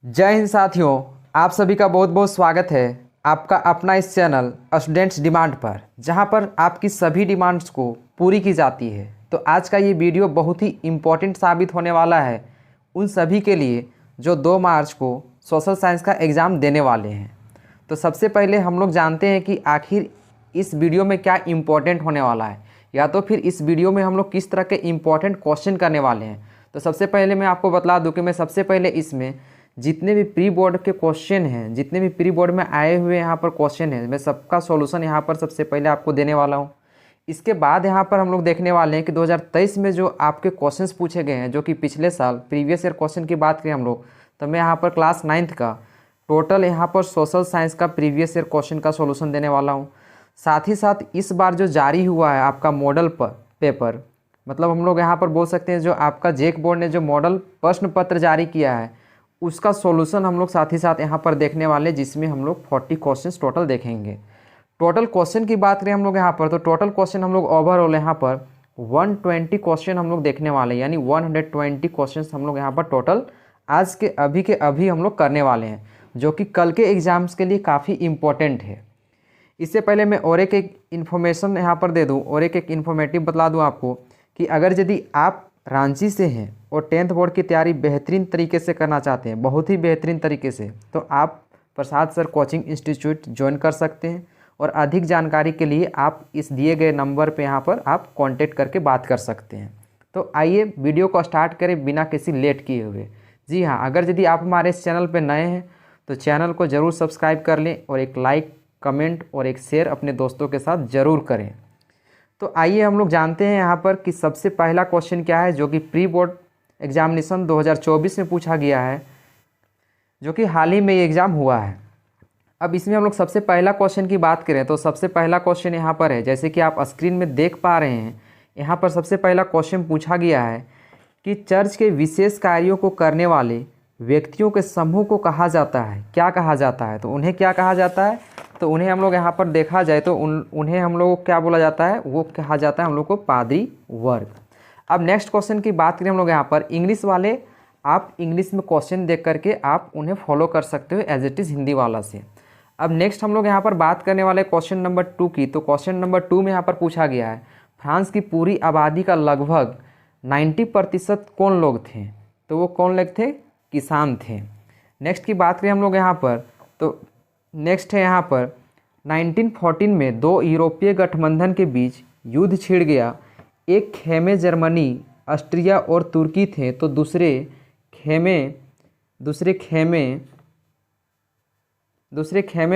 जय हिंद साथियों, आप सभी का बहुत बहुत स्वागत है आपका अपना इस चैनल स्टूडेंट्स डिमांड पर, जहां पर आपकी सभी डिमांड्स को पूरी की जाती है। तो आज का ये वीडियो बहुत ही इम्पोर्टेंट साबित होने वाला है उन सभी के लिए जो 2 मार्च को सोशल साइंस का एग्ज़ाम देने वाले हैं। तो सबसे पहले हम लोग जानते हैं कि आखिर इस वीडियो में क्या इम्पोर्टेंट होने वाला है, या तो फिर इस वीडियो में हम लोग किस तरह के इम्पोर्टेंट क्वेश्चन करने वाले हैं। तो सबसे पहले मैं आपको बता दूं कि मैं सबसे पहले इसमें जितने भी प्री बोर्ड के क्वेश्चन हैं, जितने भी प्री बोर्ड में आए हुए यहाँ पर क्वेश्चन हैं, मैं सबका सॉल्यूशन यहाँ पर सबसे पहले आपको देने वाला हूँ। इसके बाद यहाँ पर हम लोग देखने वाले हैं कि 2023 में जो आपके क्वेश्चंस पूछे गए हैं, जो कि पिछले साल प्रीवियस ईयर क्वेश्चन की बात करें हम लोग, तो मैं यहाँ पर क्लास 9th का टोटल यहाँ पर सोशल साइंस का प्रीवियस ईयर क्वेश्चन का सॉल्यूशन देने वाला हूँ। साथ ही साथ इस बार जो जारी हुआ है आपका मॉडल पेपर, मतलब हम लोग यहाँ पर बोल सकते हैं जो आपका जेक बोर्ड ने जो मॉडल प्रश्न पत्र जारी किया है, उसका सॉल्यूशन हम लोग साथ ही साथ यहाँ पर देखने वाले, जिसमें हम लोग 40 क्वेश्चंस टोटल देखेंगे। टोटल क्वेश्चन की बात करें हम लोग यहाँ पर, तो टोटल क्वेश्चन हम लोग ओवरऑल यहाँ पर 120 क्वेश्चन हम लोग देखने वाले हैं, यानी 120 क्वेश्चन हम लोग यहाँ पर टोटल आज के अभी हम लोग करने वाले हैं, जो कि कल के एग्ज़ाम्स के लिए काफ़ी इम्पोर्टेंट है। इससे पहले मैं और एक इन्फॉर्मेशन यहाँ पर दे दूँ और एक इन्फॉर्मेटिव बतला दूँ आपको कि अगर यदि आप रांची से हैं और 10th बोर्ड की तैयारी बेहतरीन तरीके से करना चाहते हैं, बहुत ही बेहतरीन तरीके से, तो आप प्रसाद सर कोचिंग इंस्टीट्यूट ज्वाइन कर सकते हैं। और अधिक जानकारी के लिए आप इस दिए गए नंबर पे यहाँ पर आप कांटेक्ट करके बात कर सकते हैं। तो आइए वीडियो को स्टार्ट करें बिना किसी लेट किए हुए। जी हाँ, अगर यदि आप हमारे इस चैनल पर नए हैं तो चैनल को ज़रूर सब्सक्राइब कर लें और एक लाइक, कमेंट और एक शेयर अपने दोस्तों के साथ ज़रूर करें। तो आइए हम लोग जानते हैं यहाँ पर कि सबसे पहला क्वेश्चन क्या है, जो कि प्री बोर्ड एग्जामिनेशन 2024 में पूछा गया है, जो कि हाल ही में ये एग्ज़ाम हुआ है। अब इसमें हम लोग सबसे पहला क्वेश्चन की बात करें तो सबसे पहला क्वेश्चन यहाँ पर है, जैसे कि आप स्क्रीन में देख पा रहे हैं, यहाँ पर सबसे पहला क्वेश्चन पूछा गया है कि चर्च के विशेष कार्यों को करने वाले व्यक्तियों के समूह को कहा जाता है, क्या कहा जाता है? तो उन्हें क्या कहा जाता है? तो उन्हें हम लोग यहाँ पर देखा जाए तो उन्हें हम लोग को क्या बोला जाता है? वो कहा जाता है हम लोग को पादरी वर्ग। अब नेक्स्ट क्वेश्चन की बात करें हम लोग यहाँ पर, इंग्लिश वाले आप इंग्लिश में क्वेश्चन देख करके आप उन्हें फॉलो कर सकते हो एज इट इज़ हिंदी वाला से। अब नेक्स्ट हम लोग यहाँ पर बात करने वाले क्वेश्चन नंबर 2 की। तो क्वेश्चन नंबर 2 में यहाँ पर पूछा गया है, फ्रांस की पूरी आबादी का लगभग 90% कौन लोग थे? तो वो कौन लोग थे? किसान थे। नेक्स्ट की बात करें हम लोग यहाँ पर, तो नेक्स्ट है यहाँ पर 1914 में 2 यूरोपीय गठबंधन के बीच युद्ध छिड़ गया। एक खेमे जर्मनी, ऑस्ट्रिया और तुर्की थे, तो दूसरे खेमे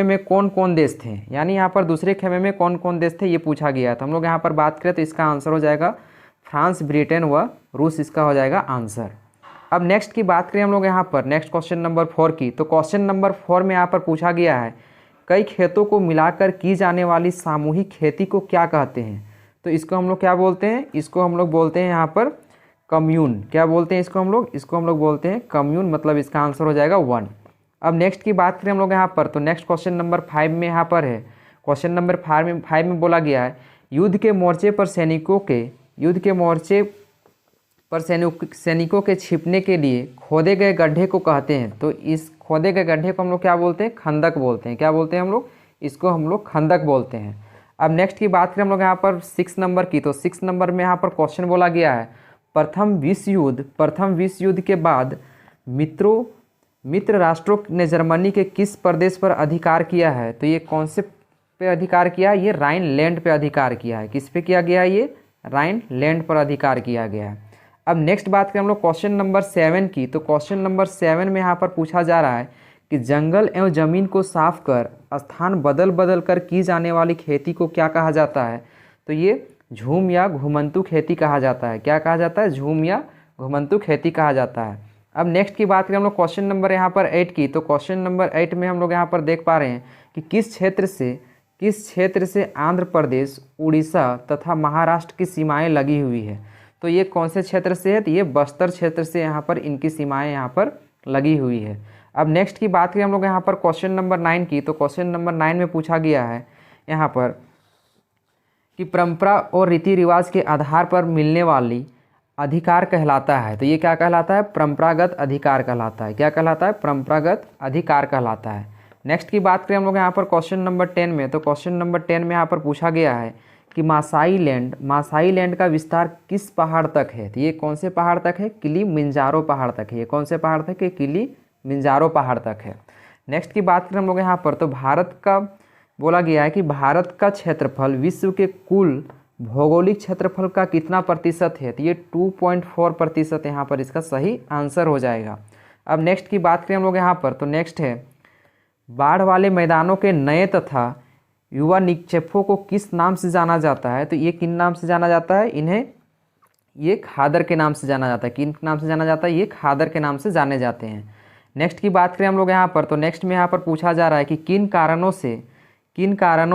में कौन कौन देश थे? यानी यहाँ पर दूसरे खेमे में कौन कौन देश थे ये पूछा गया था। हम लोग यहाँ पर बात करें तो इसका आंसर हो जाएगा फ्रांस, ब्रिटेन व रूस, इसका हो जाएगा आंसर। अब नेक्स्ट की बात करें हम लोग यहाँ पर, नेक्स्ट क्वेश्चन नंबर 4 की। तो क्वेश्चन नंबर 4 में यहाँ पर पूछा गया है, कई खेतों को मिलाकर की जाने वाली सामूहिक खेती को क्या कहते हैं? तो इसको हम लोग क्या बोलते हैं? इसको हम लोग बोलते हैं यहाँ पर कम्यून। क्या बोलते हैं इसको हम लोग? इसको हम लोग बोलते हैं कम्यून, मतलब इसका आंसर हो जाएगा 1। अब नेक्स्ट की बात करें हम लोग यहाँ पर, तो नेक्स्ट क्वेश्चन नंबर 5 में यहाँ पर है, क्वेश्चन नंबर 5 में बोला गया है, युद्ध के मोर्चे पर सैनिकों के छिपने के लिए खोदे गए गड्ढे को कहते हैं। तो इस खोदे गए गड्ढे को हम लोग क्या बोलते हैं? खंदक बोलते हैं। क्या बोलते हैं हम लोग? इसको हम लोग खंदक बोलते हैं। अब नेक्स्ट की बात करें हम लोग यहाँ पर 6 नंबर की। तो 6 नंबर में यहाँ पर क्वेश्चन बोला गया है, प्रथम विश्व युद्ध के बाद मित्र राष्ट्रों ने जर्मनी के किस प्रदेश पर अधिकार किया है? तो ये कौन से पे अधिकार किया है? ये राइनलैंड पे अधिकार किया है। किस पे किया गया है? ये राइनलैंड पर अधिकार किया गया है। अब नेक्स्ट बात करें हम लोग क्वेश्चन नंबर 7 की। तो क्वेश्चन नंबर 7 में यहाँ पर पूछा जा रहा है कि जंगल एवं ज़मीन को साफ कर स्थान बदल कर की जाने वाली खेती को क्या कहा जाता है? तो ये झूम या घुमंतु खेती कहा जाता है। क्या कहा जाता है? झूम या घुमंतु खेती कहा जाता है। अब नेक्स्ट की बात करें हम लोग क्वेश्चन नंबर यहाँ पर 8 की। तो क्वेश्चन नंबर 8 में हम लोग यहाँ पर देख पा रहे हैं कि किस क्षेत्र से आंध्र प्रदेश, उड़ीसा तथा महाराष्ट्र की सीमाएँ लगी हुई है? तो ये कौन से क्षेत्र से है? तो ये बस्तर क्षेत्र से यहाँ पर इनकी सीमाएं यहाँ पर लगी हुई है। अब नेक्स्ट की बात करें हम लोग यहाँ पर क्वेश्चन नंबर 9 की। तो क्वेश्चन नंबर 9 में पूछा गया है यहाँ पर कि परंपरा और रीति रिवाज के आधार पर मिलने वाली अधिकार कहलाता है। तो ये क्या कहलाता है? परंपरागत अधिकार कहलाता है। क्या कहलाता है? परंपरागत अधिकार कहलाता है। नेक्स्ट की बात करें हम लोग यहाँ पर क्वेश्चन नंबर 10 में, तो क्वेश्चन नंबर 10 में यहाँ पर पूछा गया है कि मासाई लैंड का विस्तार किस पहाड़ तक है? तो ये कौन से पहाड़ तक है? किलिमंजारो पहाड़ तक है। ये कौन से पहाड़ तक है? किलिमंजारो पहाड़ तक है। नेक्स्ट की बात करें हम लोग यहाँ पर, तो भारत का बोला गया है कि भारत का क्षेत्रफल विश्व के कुल भौगोलिक क्षेत्रफल का कितना प्रतिशत है? तो ये 2.4% यहाँ पर इसका सही आंसर हो जाएगा। अब नेक्स्ट की बात करें हम लोग यहाँ पर, तो नेक्स्ट है बाढ़ वाले मैदानों के नए तथा युवा निक्षेपों को किस नाम से जाना जाता है? तो ये किन नाम से जाना जाता है? इन्हें ये खादर के नाम से जाना जाता है। किन नाम से जाना जाता है? ये खादर के नाम से जाने जाते हैं। नेक्स्ट की बात करें हम लोग यहाँ पर, तो नेक्स्ट में यहाँ पर पूछा जा रहा है कि किन कारणों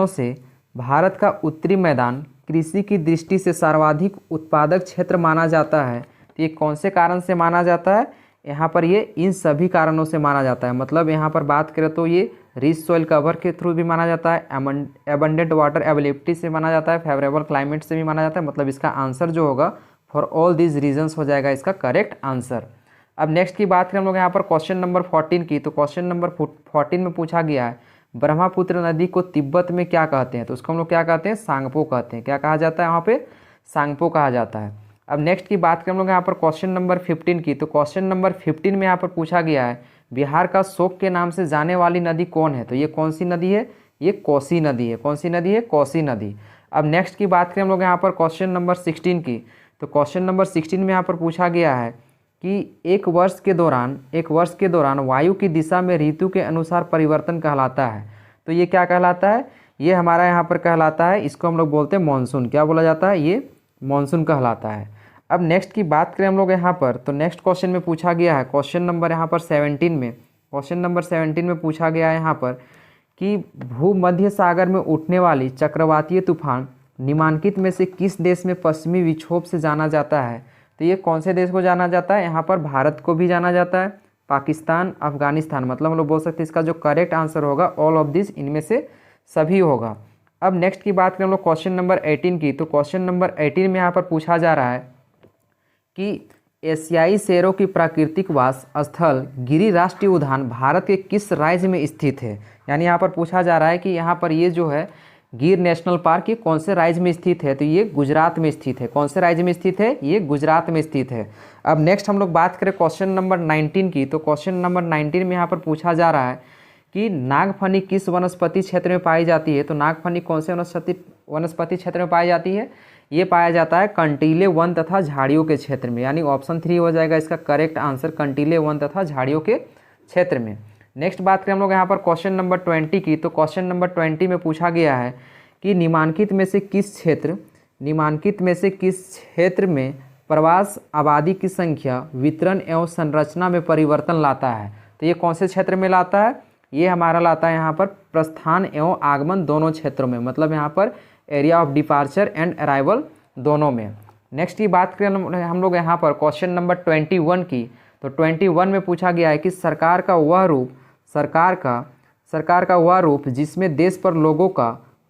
से भारत का उत्तरी मैदान कृषि की दृष्टि से सर्वाधिक उत्पादक क्षेत्र माना जाता है? तो ये कौन से कारण से माना जाता है? यहाँ पर ये इन सभी कारणों से माना जाता है। मतलब यहाँ पर बात करें तो ये रिच सॉइल कवर के थ्रू भी माना जाता है, एबंडेंट वाटर अवेलेबिलिटी से माना जाता है, फेवरेबल क्लाइमेट से भी माना जाता है। मतलब इसका आंसर जो होगा फॉर ऑल दीज रीजन्स हो जाएगा इसका करेक्ट आंसर। अब नेक्स्ट की बात करें हम लोग यहाँ पर क्वेश्चन नंबर 14 की, तो क्वेश्चन नंबर 14 में पूछा गया है ब्रह्मपुत्र नदी को तिब्बत में क्या कहते हैं? तो उसको हम लोग क्या कहते हैं? सांगपो कहते हैं। क्या कहा जाता है यहाँ पे? सांगपो कहा जाता है। अब नेक्स्ट की बात करें हम लोग यहाँ पर क्वेश्चन नंबर 15 की, तो क्वेश्चन नंबर 15 में यहाँ पर पूछा गया है बिहार का शोक के नाम से जाने वाली नदी कौन है? तो ये कौन सी नदी है? ये कोसी नदी है। कौन सी नदी है? कोसी नदी। अब नेक्स्ट की बात करें हम लोग यहाँ पर क्वेश्चन नंबर 16 की, तो क्वेश्चन नंबर 16 में यहाँ पर पूछा गया है कि एक वर्ष के दौरान वायु की दिशा में ऋतु के अनुसार परिवर्तन कहलाता है। तो ये क्या कहलाता है? ये हमारा यहाँ पर कहलाता है, इसको हम लोग बोलते हैं मानसून। क्या बोला जाता है? ये मानसून कहलाता है। अब नेक्स्ट की बात करें हम लोग यहाँ पर, तो नेक्स्ट क्वेश्चन में पूछा गया है क्वेश्चन नंबर यहाँ पर 17 में पूछा गया है यहाँ पर कि भूमध्य सागर में उठने वाली चक्रवातीय तूफान निम्नलिखित में से किस देश में पश्चिमी विक्षोभ से जाना जाता है? तो ये कौन से देश को जाना जाता है? यहाँ पर भारत को भी जाना जाता है, पाकिस्तान, अफगानिस्तान। मतलब हम लोग बोल सकते हैं इसका जो करेक्ट आंसर होगा ऑल ऑफ दिस, इनमें से सभी होगा। अब नेक्स्ट की बात करें हम लोग क्वेश्चन नंबर 18 की, तो क्वेश्चन नंबर 18 में यहाँ पर पूछा जा रहा है कि एशियाई शेरों की प्राकृतिक वास स्थल गिरि राष्ट्रीय उद्यान भारत के किस राज्य में स्थित है? यानी यहाँ पर पूछा जा रहा है कि यहाँ पर ये जो है गिर नेशनल पार्क ये कौन से राज्य में स्थित है? तो ये गुजरात में स्थित है। कौन से राज्य में स्थित है? ये गुजरात में स्थित है। अब नेक्स्ट हम लोग बात करें क्वेश्चन नंबर 19 की, तो क्वेश्चन नंबर 19 में यहाँ पर पूछा जा रहा है कि नागफनी किस वनस्पति क्षेत्र में पाई जाती है? तो नागफनी कौन से वनस्पति क्षेत्र में पाई जाती है? ये पाया जाता है कंटीले वन तथा झाड़ियों के क्षेत्र में। यानी ऑप्शन 3 हो जाएगा इसका करेक्ट आंसर, कंटीले वन तथा झाड़ियों के क्षेत्र में। नेक्स्ट बात करें हम लोग यहाँ पर क्वेश्चन नंबर 20 की, तो क्वेश्चन नंबर 20 में पूछा गया है कि निम्नलिखित में से किस क्षेत्र में प्रवास आबादी की संख्या वितरण एवं संरचना में परिवर्तन लाता है? तो ये कौन से क्षेत्र में लाता है? ये हमारा लाता है यहाँ पर प्रस्थान एवं आगमन दोनों क्षेत्रों में। मतलब यहाँ पर area of departure and arrival दोनों में। नेक्स्ट की बात करें हम लोग यहाँ पर क्वेश्चन नंबर 21 की, तो 21 में पूछा गया है कि सरकार का वह रूप जिसमें देश पर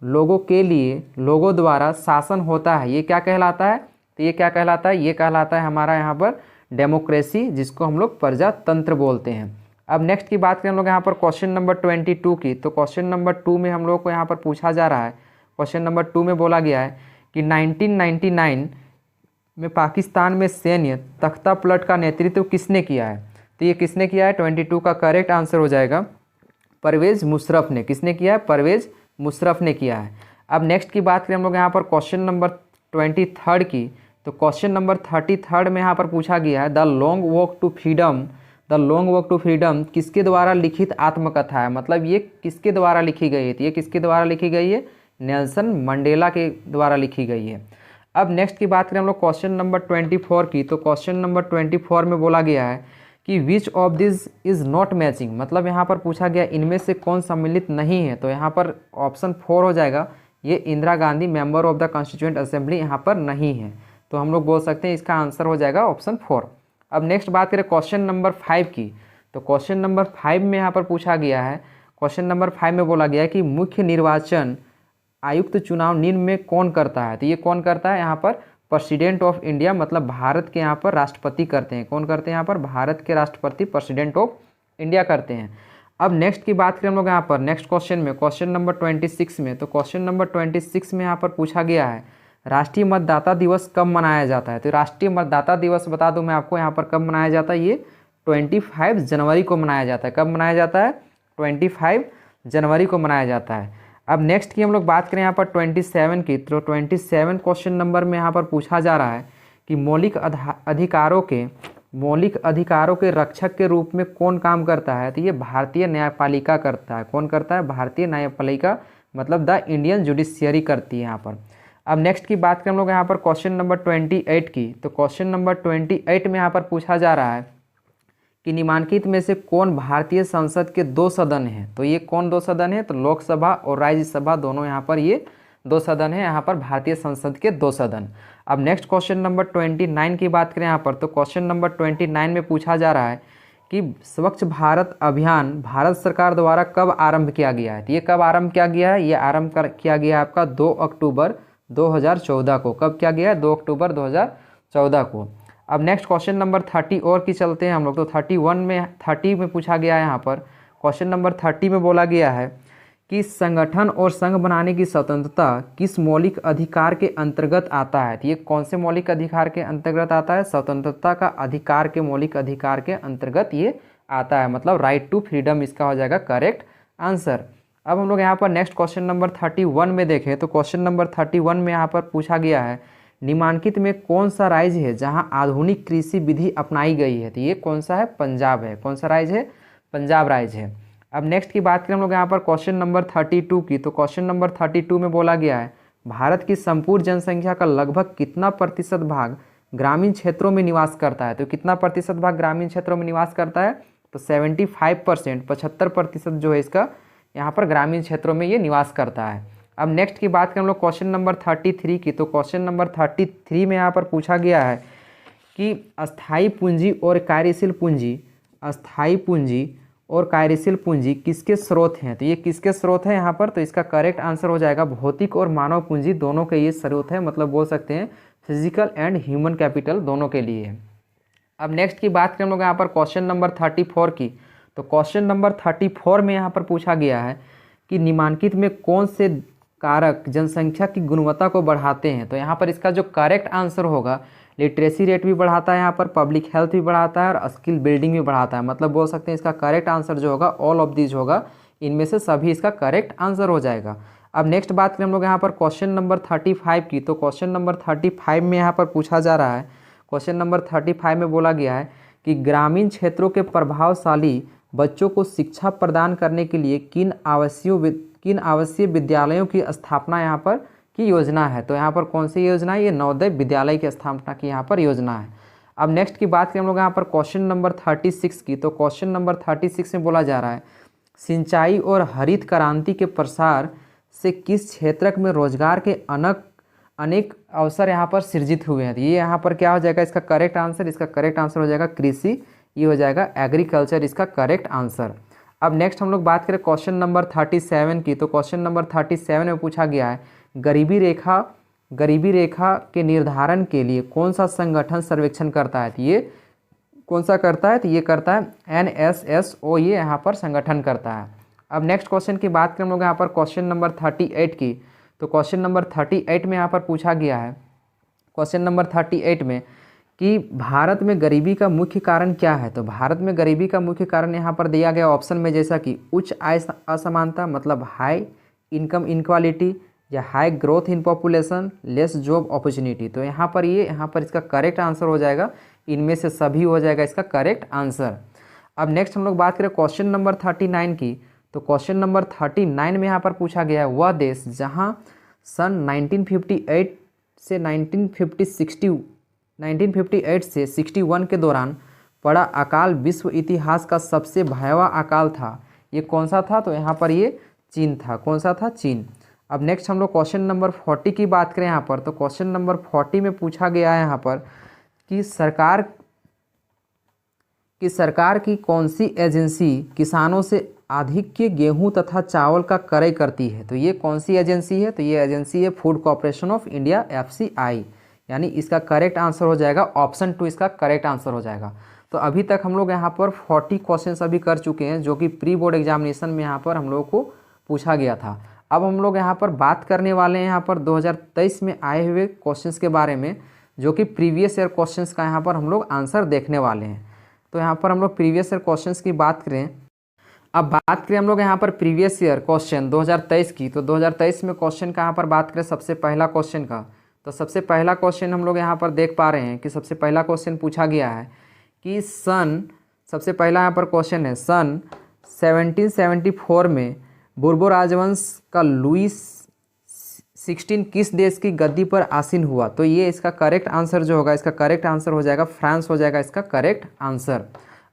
लोगों के लिए लोगों द्वारा शासन होता है, ये क्या कहलाता है? तो ये क्या कहलाता है? ये कहलाता है हमारा यहाँ पर डेमोक्रेसी, जिसको हम लोग प्रजातंत्र बोलते हैं। अब नेक्स्ट की बात करें हम लोग यहाँ पर क्वेश्चन नंबर 22 की, तो क्वेश्चन नंबर 2 में हम लोग को यहाँ पर पूछा जा रहा है, क्वेश्चन नंबर 2 में बोला गया है कि 1999 में पाकिस्तान में सैन्य तख्ता पलट का नेतृत्व किसने किया है? तो ये किसने किया है? 22 का करेक्ट आंसर हो जाएगा परवेज़ मुशर्रफ ने। किसने किया है? परवेज़ मुशर्रफ ने किया है। अब नेक्स्ट की बात करें हम लोग यहाँ पर क्वेश्चन नंबर 23 की, तो क्वेश्चन नंबर 33 में यहाँ पर पूछा गया है the Long Walk to Freedom किसके द्वारा लिखित आत्मकथा है? मतलब ये किसके द्वारा लिखी गई है? तो ये किसके द्वारा लिखी गई है? नेल्सन मंडेला के द्वारा लिखी गई है। अब नेक्स्ट की बात करें हम लोग क्वेश्चन नंबर 24 की, तो क्वेश्चन नंबर 24 में बोला गया है कि which of this is not matching. मतलब यहाँ पर पूछा गया इनमें से कौन सम्मिलित नहीं है? तो यहाँ पर ऑप्शन 4 हो जाएगा, ये Indira Gandhi member of the constituent assembly यहाँ पर नहीं है। तो हम लोग बोल सकते हैं इसका आंसर हो जाएगा ऑप्शन 4। अब नेक्स्ट बात करें क्वेश्चन नंबर 5 की, तो क्वेश्चन नंबर 5 में यहाँ पर पूछा गया है, क्वेश्चन नंबर 5 में बोला गया है कि मुख्य निर्वाचन आयुक्त चुनाव निम्न में कौन करता है? तो ये कौन करता है? यहाँ पर प्रेसिडेंट ऑफ इंडिया, मतलब भारत के यहाँ पर राष्ट्रपति करते हैं। कौन करते हैं यहाँ पर? भारत के राष्ट्रपति प्रेसिडेंट ऑफ इंडिया करते हैं। अब नेक्स्ट की बात करें हम लोग यहाँ पर नेक्स्ट क्वेश्चन में, क्वेश्चन नंबर 26 में। तो क्वेश्चन नंबर 26 में यहाँ पर पूछा गया है राष्ट्रीय मतदाता दिवस कब मनाया जाता है। तो राष्ट्रीय मतदाता दिवस बता दूं मैं आपको यहाँ पर कब मनाया जाता है। ये 25 जनवरी को मनाया जाता है। कब मनाया जाता है? 25 जनवरी को मनाया जाता है। अब नेक्स्ट की हम लोग बात करें यहाँ पर 27 की। तो 27 क्वेश्चन नंबर में यहाँ पर पूछा जा रहा है कि मौलिक अधिकारों के रक्षक के रूप में कौन काम करता है। तो ये भारतीय न्यायपालिका करता है। कौन करता है? भारतीय न्यायपालिका, मतलब द इंडियन जुडिशियरी करती है यहाँ पर। अब नेक्स्ट की बात करें हम लोग यहाँ पर क्वेश्चन नंबर 28 की। तो क्वेश्चन नंबर 28 में यहाँ पर पूछा जा रहा है कि निम्नलिखित में से कौन भारतीय संसद के 2 सदन हैं। तो ये कौन 2 सदन है? तो लोकसभा और राज्यसभा दोनों यहाँ पर ये 2 सदन है, यहाँ पर भारतीय संसद के 2 सदन। अब नेक्स्ट क्वेश्चन नंबर 29 की बात करें यहाँ पर। तो क्वेश्चन नंबर 29 में पूछा जा रहा है कि स्वच्छ भारत अभियान भारत सरकार द्वारा कब आरंभ किया गया है। तो ये कब आरंभ किया गया है? ये आरंभ किया गया है आपका 2 अक्टूबर 2014 को। कब किया गया है? 2 अक्टूबर 2014 को। अब नेक्स्ट क्वेश्चन नंबर 30 और की चलते हैं हम लोग। तो 30 में पूछा गया है यहाँ पर क्वेश्चन नंबर 30 में बोला गया है कि संगठन और संघ बनाने की स्वतंत्रता किस मौलिक अधिकार के अंतर्गत आता है। तो ये कौन से मौलिक अधिकार के अंतर्गत आता है? स्वतंत्रता का अधिकार के मौलिक अधिकार के अंतर्गत ये आता है, मतलब राइट टू फ्रीडम इसका हो जाएगा करेक्ट आंसर। अब हम लोग यहाँ पर नेक्स्ट क्वेश्चन नंबर 31 में देखें। तो क्वेश्चन नंबर 31 में यहाँ पर पूछा गया है निम्नलिखित में कौन सा राज्य है जहाँ आधुनिक कृषि विधि अपनाई गई है। तो ये कौन सा है? पंजाब है। कौन सा राज्य है? पंजाब राज्य है। अब नेक्स्ट की बात करें हम लोग यहाँ पर क्वेश्चन नंबर 32 की। तो क्वेश्चन नंबर 32 में बोला गया है भारत की संपूर्ण जनसंख्या का लगभग कितना प्रतिशत भाग ग्रामीण क्षेत्रों में निवास करता है। तो कितना प्रतिशत भाग ग्रामीण क्षेत्रों में निवास करता है? तो 75%, 75% जो है इसका यहाँ पर ग्रामीण क्षेत्रों में ये निवास करता है। अब नेक्स्ट की बात करें हम लोग क्वेश्चन नंबर 33 की। तो क्वेश्चन नंबर 33 में यहाँ पर पूछा गया है कि अस्थाई पूंजी और कार्यशील पूंजी किसके स्रोत हैं। तो ये किसके स्रोत हैं यहाँ पर? तो इसका करेक्ट आंसर हो जाएगा भौतिक और मानव पूंजी दोनों के ये स्रोत है, मतलब बोल सकते हैं फिजिकल एंड ह्यूमन कैपिटल दोनों के लिए। अब नेक्स्ट की बात करें हम लोग यहाँ पर क्वेश्चन नंबर 34 की। तो क्वेश्चन नंबर 34 में यहाँ पर पूछा गया है कि निम्नलिखित में कौन से कारक जनसंख्या की गुणवत्ता को बढ़ाते हैं। तो यहाँ पर इसका जो करेक्ट आंसर होगा लिटरेसी रेट भी बढ़ाता है, यहाँ पर पब्लिक हेल्थ भी बढ़ाता है और स्किल बिल्डिंग भी बढ़ाता है, मतलब बोल सकते हैं इसका करेक्ट आंसर जो होगा ऑल ऑफ दीज होगा, इनमें से सभी इसका करेक्ट आंसर हो जाएगा। अब नेक्स्ट बात करें हम लोग यहाँ पर क्वेश्चन नंबर 35 की। तो क्वेश्चन नंबर 35 में यहाँ पर पूछा जा रहा है, क्वेश्चन नंबर 35 में बोला गया है कि ग्रामीण क्षेत्रों के प्रभावशाली बच्चों को शिक्षा प्रदान करने के लिए किन आवासीय विद्यालयों की स्थापना यहाँ पर की योजना है। तो यहाँ पर कौन सी योजना है? ये नवोदय विद्यालय की स्थापना की यहाँ पर योजना है। अब नेक्स्ट की बात करें हम लोग यहाँ पर क्वेश्चन नंबर 36 की। तो क्वेश्चन नंबर 36 में बोला जा रहा है सिंचाई और हरित क्रांति के प्रसार से किस क्षेत्र में रोजगार के अनेक अवसर यहाँ पर सृजित हुए हैं। ये यहाँ पर क्या हो जाएगा इसका करेक्ट आंसर? इसका करेक्ट आंसर हो जाएगा कृषि, ये हो जाएगा एग्रीकल्चर इसका करेक्ट आंसर। अब नेक्स्ट हम लोग बात करें क्वेश्चन नंबर 37 की। तो क्वेश्चन नंबर 37 में पूछा गया है गरीबी रेखा के निर्धारण के लिए कौन सा संगठन सर्वेक्षण करता है। तो ये कौन सा करता है? तो ये करता है NSSO, ये यहाँ पर संगठन करता है। अब नेक्स्ट क्वेश्चन की बात करें हम लोग यहाँ पर क्वेश्चन नंबर 38 की। तो क्वेश्चन नंबर 38 में यहाँ पर पूछा गया है क्वेश्चन नंबर 38 में कि भारत में गरीबी का मुख्य कारण क्या है। तो भारत में गरीबी का मुख्य कारण यहाँ पर दिया गया ऑप्शन में जैसा कि उच्च आय असमानता, मतलब हाई इनकम इनक्वालिटी, या high growth in population, less job opportunity. तो यहाँ पर इसका करेक्ट आंसर हो जाएगा इनमें से सभी हो जाएगा इसका करेक्ट आंसर। अब नेक्स्ट हम लोग बात करें क्वेश्चन नंबर 39 की। तो क्वेश्चन नंबर 39 में यहाँ पर पूछा गया है वह देश जहाँ सन 1958 से 1961 के दौरान पड़ा अकाल विश्व इतिहास का सबसे भयावह अकाल था, ये कौन सा था? तो यहाँ पर ये चीन था। कौन सा था? चीन। अब नेक्स्ट हम लोग क्वेश्चन नंबर 40 की बात करें यहाँ पर। तो क्वेश्चन नंबर 40 में पूछा गया है यहाँ पर कि सरकार की कौन सी एजेंसी किसानों से अधिक के गेहूं तथा चावल का क्रय करती है। तो ये कौन सी एजेंसी है? तो ये एजेंसी है food corporation of India FCI, यानी इसका करेक्ट आंसर हो जाएगा ऑप्शन 2 इसका करेक्ट आंसर हो जाएगा। तो अभी तक हम लोग यहाँ पर 40 क्वेश्चन अभी कर चुके हैं जो कि प्री बोर्ड एग्जामिनेशन में यहाँ पर हम लोग को पूछा गया था। अब हम लोग यहाँ पर बात करने वाले हैं यहाँ पर 2023 में आए हुए क्वेश्चंस के बारे में, जो कि प्रीवियस ईयर क्वेश्चंस का यहाँ पर हम लोग आंसर देखने वाले हैं। तो यहाँ पर हम लोग प्रीवियस ईयर क्वेश्चंस की बात करें, अब बात करें हम लोग यहाँ पर प्रीवियस ईयर क्वेश्चन 2023 की, तो 2023 में क्वेश्चन का यहाँ पर बात करें सबसे पहला क्वेश्चन का, तो सबसे पहला क्वेश्चन हम लोग यहाँ पर देख पा रहे हैं कि सबसे पहला क्वेश्चन पूछा गया है कि सबसे पहला यहाँ पर क्वेश्चन है सन 1774 में बोर्बो राजवंश का लुईस 16 किस देश की गद्दी पर आसीन हुआ। तो ये इसका करेक्ट आंसर जो होगा, इसका करेक्ट आंसर हो जाएगा फ्रांस हो जाएगा इसका करेक्ट आंसर।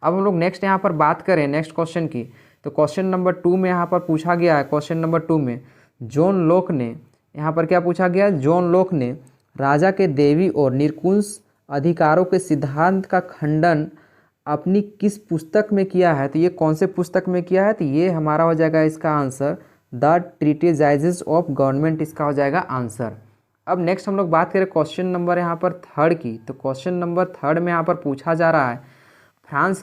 अब हम लोग नेक्स्ट यहाँ पर बात करें नेक्स्ट क्वेश्चन की, तो क्वेश्चन नंबर 2 में यहाँ पर पूछा गया है, क्वेश्चन नंबर 2 में जॉन लोक ने यहाँ पर क्या पूछा गया है, जॉन लोक ने राजा के देवी और निरकुश अधिकारों के सिद्धांत का खंडन अपनी किस पुस्तक में किया है। तो ये कौन से पुस्तक में किया है, तो ये हमारा हो जाएगा इसका आंसर द ट्रीटिजाइजेस ऑफ गवर्नमेंट, इसका हो जाएगा आंसर। अब नेक्स्ट हम लोग बात करें क्वेश्चन नंबर यहाँ पर 3 की, तो क्वेश्चन नंबर 3 में यहाँ पर पूछा जा रहा है फ्रांस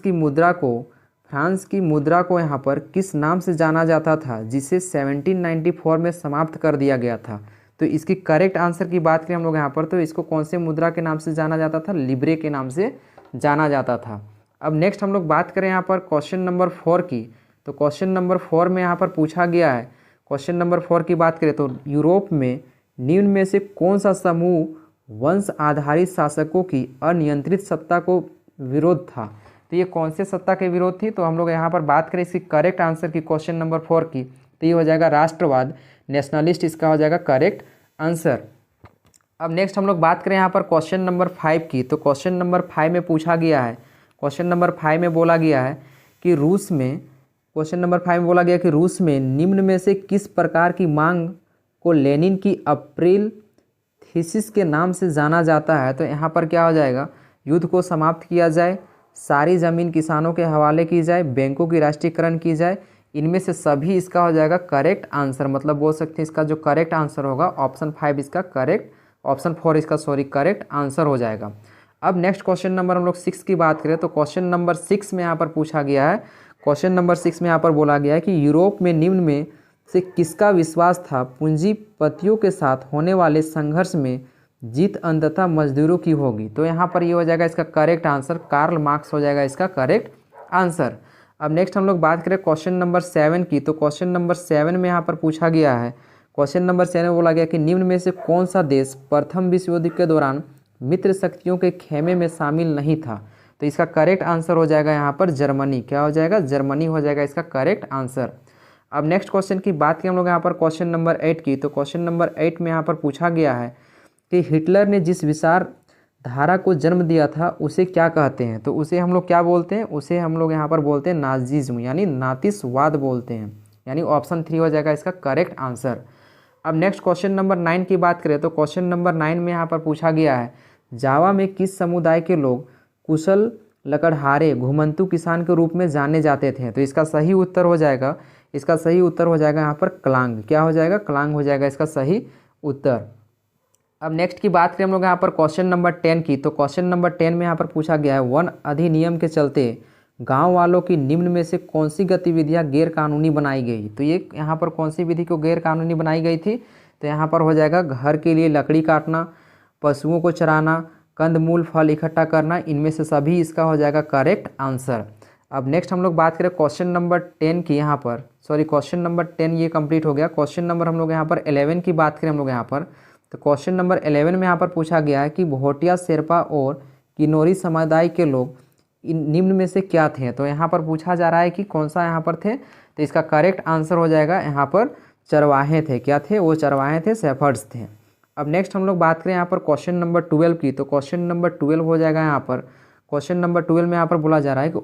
की मुद्रा को यहाँ पर किस नाम से जाना जाता था जिसे 1794 में समाप्त कर दिया गया था। तो इसकी करेक्ट आंसर की बात करें हम लोग यहाँ पर, तो इसको कौन से मुद्रा के नाम से जाना जाता था, लिब्रे के नाम से जाना जाता था। अब नेक्स्ट हम लोग बात करें यहाँ पर क्वेश्चन नंबर 4 की, तो क्वेश्चन नंबर 4 में यहाँ पर पूछा गया है, क्वेश्चन नंबर 4 की बात करें तो यूरोप में निम्न में से कौन सा समूह वंश आधारित शासकों की अनियंत्रित सत्ता को विरोध था। तो ये कौन से सत्ता के विरोध थी, तो हम लोग यहाँ पर बात करें इसकी करेक्ट आंसर की क्वेश्चन नंबर 4 की, तो ये हो जाएगा राष्ट्रवाद, नेशनलिस्ट, इसका हो जाएगा करेक्ट आंसर। अब नेक्स्ट हम लोग बात करें यहाँ पर क्वेश्चन नंबर 5 की, तो क्वेश्चन नंबर 5 में पूछा गया है, क्वेश्चन नंबर 5 में बोला गया है कि रूस में निम्न में से किस प्रकार की मांग को लेनिन की अप्रैल थीसिस के नाम से जाना जाता है। तो यहाँ पर क्या हो जाएगा, युद्ध को समाप्त किया जाए, सारी ज़मीन किसानों के हवाले की जाए, बैंकों की राष्ट्रीयकरण की जाए, इनमें से सभी इसका हो जाएगा करेक्ट आंसर। मतलब बोल सकते हैं इसका जो करेक्ट आंसर होगा ऑप्शन 5 इसका करेक्ट, ऑप्शन 4 इसका करेक्ट आंसर हो जाएगा। अब नेक्स्ट क्वेश्चन नंबर हम लोग 6 की बात करें, तो क्वेश्चन नंबर 6 में यहाँ पर पूछा गया है, क्वेश्चन नंबर 6 में यहाँ पर बोला गया है कि यूरोप में निम्न में से किसका विश्वास था पूंजीपतियों के साथ होने वाले संघर्ष में जीत अंततः मजदूरों की होगी। तो यहाँ पर ये हो जाएगा इसका करेक्ट आंसर, कार्ल मार्क्स हो जाएगा इसका करेक्ट आंसर। अब नेक्स्ट हम लोग बात करें क्वेश्चन नंबर 7 की, तो क्वेश्चन नंबर 7 में यहाँ पर पूछा गया है, क्वेश्चन नंबर 7 में बोला गया कि निम्न में से कौन सा देश प्रथम विश्व युद्ध के दौरान मित्र शक्तियों के खेमे में शामिल नहीं था। तो इसका करेक्ट आंसर हो जाएगा यहाँ पर जर्मनी, क्या हो जाएगा, जर्मनी हो जाएगा इसका करेक्ट आंसर। अब नेक्स्ट क्वेश्चन की बात करें हम लोग यहाँ पर क्वेश्चन नंबर 8 की, तो क्वेश्चन नंबर 8 में यहाँ पर पूछा गया है कि हिटलर ने जिस विचार धारा को जन्म दिया था उसे क्या कहते हैं। तो उसे हम लोग क्या बोलते हैं, उसे हम लोग यहाँ पर बोलते हैं नाजिज्म, यानी नातिसवाद बोलते हैं, यानी ऑप्शन 3 हो जाएगा इसका करेक्ट आंसर। अब नेक्स्ट क्वेश्चन नंबर 9 की बात करें, तो क्वेश्चन नंबर 9 में यहाँ पर पूछा गया है जावा में किस समुदाय के लोग कुशल लकड़हारे घुमंतु किसान के रूप में जाने जाते थे। तो इसका सही उत्तर हो जाएगा यहाँ पर क्लांग, क्या हो जाएगा, क्लांग हो जाएगा इसका सही उत्तर। अब नेक्स्ट की बात करें हम लोग यहाँ पर क्वेश्चन नंबर 10 की, तो क्वेश्चन नंबर 10 में यहाँ पर पूछा गया है वन अधिनियम के चलते गांव वालों की निम्न में से कौन सी गतिविधियाँ गैर कानूनी बनाई गई। तो ये यहाँ पर कौन सी विधि को गैर कानूनी बनाई गई थी, तो यहाँ पर हो जाएगा घर के लिए लकड़ी काटना, पशुओं को चराना, कंदमूल फल इकट्ठा करना, इनमें से सभी इसका हो जाएगा करेक्ट आंसर। अब नेक्स्ट हम लोग बात करें क्वेश्चन नंबर 10 की, यहाँ पर क्वेश्चन नंबर 10 ये कंप्लीट हो गया। क्वेश्चन नंबर हम लोग यहाँ पर 11 की बात करें हम लोग यहाँ पर, तो क्वेश्चन नंबर 11 में यहाँ पर पूछा गया है कि भोटिया, शेरपा और किन्नौरी समुदाय के लोग निम्न में से क्या थे। तो यहाँ पर पूछा जा रहा है कि कौन सा यहाँ पर थे, तो इसका करेक्ट आंसर हो जाएगा यहाँ पर चरवाहे थे, क्या थे, वो चरवाहे थे, शेफर्ड्स थे। अब नेक्स्ट हम लोग बात करें यहाँ पर क्वेश्चन नंबर 12 की, तो क्वेश्चन नंबर 12 हो जाएगा यहाँ पर, क्वेश्चन नंबर 12 में यहाँ पर बोला जा रहा है कि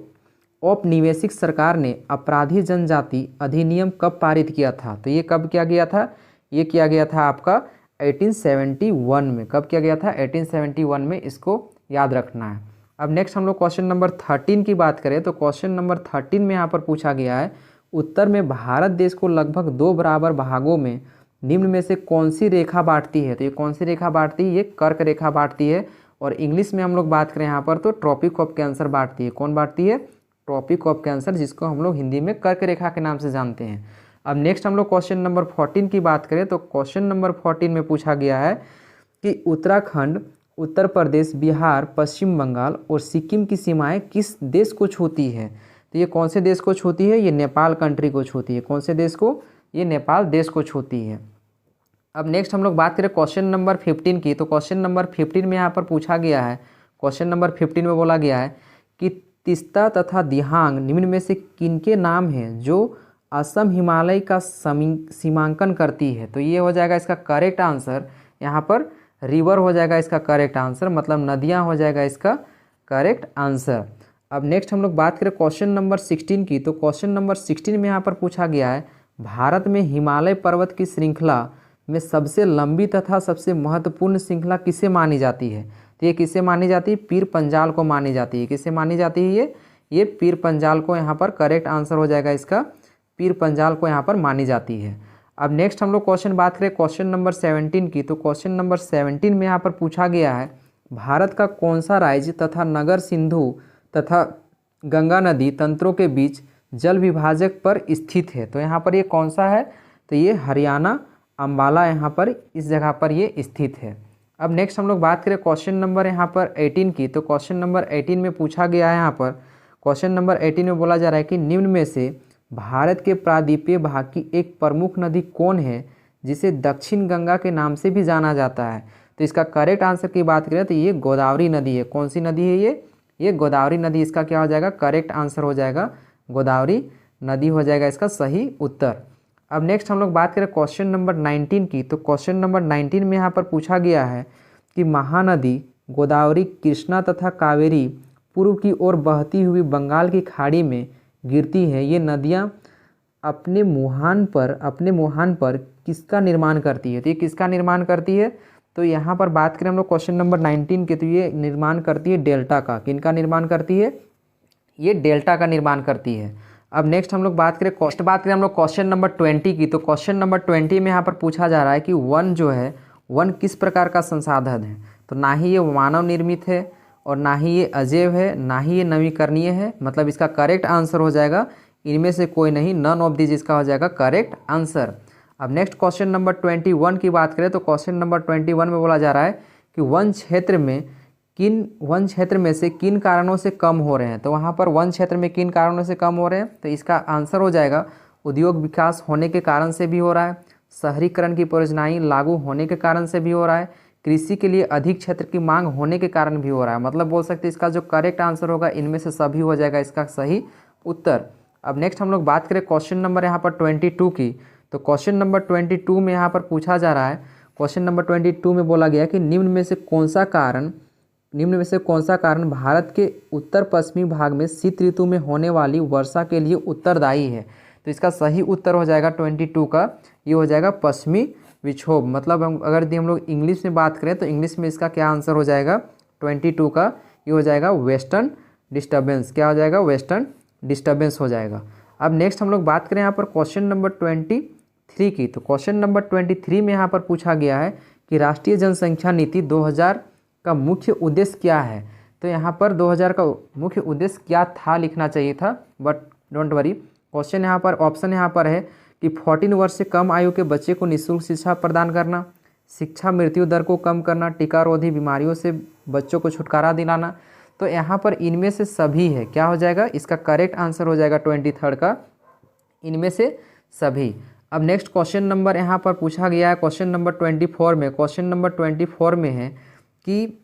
औपनिवेशिक सरकार ने अपराधी जनजाति अधिनियम कब पारित किया था। तो ये कब किया गया था, ये किया गया था आपका 1871 में। कब किया गया था, 1871 में, इसको याद रखना है। अब नेक्स्ट हम लोग क्वेश्चन नंबर 13 की बात करें, तो क्वेश्चन नंबर 13 में यहाँ पर पूछा गया है उत्तर में भारत देश को लगभग 2 बराबर भागों में निम्न में से कौन सी रेखा बांटती है? तो ये कौन सी रेखा बांटती है? ये कर्क रेखा बांटती है। और इंग्लिश में हम लोग बात करें यहाँ पर तो ट्रॉपिक ऑफ कैंसर बांटती है। कौन बांटती है? ट्रॉपिक ऑफ कैंसर, जिसको हम लोग हिंदी में कर्क रेखा के नाम से जानते हैं। अब नेक्स्ट हम लोग क्वेश्चन नंबर 14 की बात करें तो क्वेश्चन नंबर 14 में पूछा गया है कि उत्तराखंड, उत्तर प्रदेश, बिहार, पश्चिम बंगाल और सिक्किम की सीमाएं किस देश को छूती है? तो ये कौन से देश को छूती है? ये नेपाल कंट्री को छूती है। कौन से देश को? ये नेपाल देश को छूती है। अब नेक्स्ट हम लोग बात करें क्वेश्चन नंबर 15 की, तो क्वेश्चन नंबर 15 में यहाँ पर पूछा गया है, क्वेश्चन नंबर 15 में बोला गया है कि तीस्ता तथा दिहांग निम्न में से किनके नाम हैं जो असम हिमालय का सीमांकन करती है? तो ये हो जाएगा इसका करेक्ट आंसर, यहाँ पर रिवर हो जाएगा इसका करेक्ट आंसर, मतलब नदियाँ हो जाएगा इसका करेक्ट आंसर। अब नेक्स्ट हम लोग बात करें क्वेश्चन नंबर 16 की, तो क्वेश्चन नंबर 16 में यहाँ पर पूछा गया है भारत में हिमालय पर्वत की श्रृंखला में सबसे लंबी तथा सबसे महत्वपूर्ण श्रृंखला किसे मानी जाती है? तो ये किसे मानी जाती है? पीर पंजाल को मानी जाती है। किसे मानी जाती है? ये पीर पंजाल को यहाँ पर करेक्ट आंसर हो जाएगा इसका, पीर पंजाल को यहाँ पर मानी जाती है। अब नेक्स्ट हम लोग क्वेश्चन बात करें क्वेश्चन नंबर 17 की, तो क्वेश्चन नंबर 17 में यहाँ पर पूछा गया है भारत का कौन सा राज्य तथा नगर सिंधु तथा गंगा नदी तंत्रों के बीच जल विभाजक पर स्थित है? तो यहाँ पर ये कौन सा है? तो ये हरियाणा, अम्बाला यहाँ पर इस जगह पर ये स्थित है। अब नेक्स्ट हम लोग बात करें क्वेश्चन नंबर यहाँ पर 18 की, तो क्वेश्चन नंबर 18 में पूछा गया है, यहाँ पर क्वेश्चन नंबर 18 में बोला जा रहा है कि निम्न में से भारत के प्रायद्वीपीय भाग की एक प्रमुख नदी कौन है जिसे दक्षिण गंगा के नाम से भी जाना जाता है? तो इसका करेक्ट आंसर की बात करें तो ये गोदावरी नदी है। कौन सी नदी है ये गोदावरी नदी, इसका क्या हो जाएगा? करेक्ट आंसर हो जाएगा गोदावरी नदी हो जाएगा इसका सही उत्तर। अब नेक्स्ट हम लोग बात करें क्वेश्चन नंबर 19 की, तो क्वेश्चन नंबर 19 में यहाँ पर पूछा गया है कि महानदी गोदावरी, कृष्णा तथा कावेरी पूर्व की ओर बहती हुई बंगाल की खाड़ी में गिरती हैं। ये नदियाँ अपने मुहान पर किसका निर्माण करती है? तो ये किसका निर्माण करती है? तो यहाँ पर बात करें हम लोग क्वेश्चन नंबर 19 के, तो ये निर्माण करती है डेल्टा का। किनका निर्माण करती है? ये डेल्टा का निर्माण करती है। अब नेक्स्ट हम लोग बात करें हम लोग क्वेश्चन नंबर 20 की, तो क्वेश्चन नंबर 20 में यहाँ पर पूछा जा रहा है कि वन जो है, वन किस प्रकार का संसाधन है? तो ना ही ये मानव निर्मित है और ना ही ये अजैव है, ना ही ये नवीकरणीय है, मतलब इसका करेक्ट आंसर हो जाएगा इनमें से कोई नहीं, नन ऑफ दिस इसका हो जाएगा करेक्ट आंसर। अब नेक्स्ट क्वेश्चन नंबर 21 की बात करें तो क्वेश्चन नंबर 21 में बोला जा रहा है कि वन क्षेत्र में से किन कारणों से कम हो रहे हैं? तो वहाँ पर वन क्षेत्र में किन कारणों से कम हो रहे हैं? तो इसका आंसर हो जाएगा उद्योग विकास होने के कारण से भी हो रहा है, शहरीकरण की परियोजनाएं लागू होने के कारण से भी हो रहा है, कृषि के लिए अधिक क्षेत्र की मांग होने के कारण भी हो रहा है। मतलब बोल सकते हैं इसका जो करेक्ट आंसर होगा इनमें से सभी हो जाएगा इसका सही उत्तर। अब नेक्स्ट हम लोग बात करें क्वेश्चन नंबर यहाँ पर 22 की, तो क्वेश्चन नंबर 22 में यहाँ पर पूछा जा रहा है, क्वेश्चन नंबर 22 में बोला गया कि निम्न में से कौन सा कारण भारत के उत्तर पश्चिमी भाग में शीत ऋतु में होने वाली वर्षा के लिए उत्तरदायी है? तो इसका सही उत्तर हो जाएगा 22 का, ये हो जाएगा पश्चिमी विक्षोभ। मतलब हम लोग इंग्लिश में बात करें तो इंग्लिश में इसका क्या आंसर हो जाएगा 22 का, ये हो जाएगा वेस्टर्न डिस्टर्बेंस। क्या हो जाएगा? वेस्टर्न डिस्टर्बेंस हो जाएगा। अब नेक्स्ट हम लोग बात करें यहाँ पर क्वेश्चन नंबर 23 की, तो क्वेश्चन नंबर 23 में यहाँ पर पूछा गया है कि राष्ट्रीय जनसंख्या नीति 2000 का मुख्य उद्देश्य क्या है? तो यहाँ पर 2000 का मुख्य उद्देश्य क्या था लिखना चाहिए था, बट डोंट वरी, क्वेश्चन यहाँ पर ऑप्शन यहाँ पर है कि 14 वर्ष से कम आयु के बच्चे को निःशुल्क शिक्षा प्रदान करना, शिक्षा मृत्यु दर को कम करना, टीकारोधी बीमारियों से बच्चों को छुटकारा दिलाना। तो यहाँ पर इनमें से सभी है, क्या हो जाएगा? इसका करेक्ट आंसर हो जाएगा 23 का, इनमें से सभी। अब नेक्स्ट क्वेश्चन नंबर यहाँ पर पूछा गया है क्वेश्चन नंबर 24 में, क्वेश्चन नंबर 24 में है कि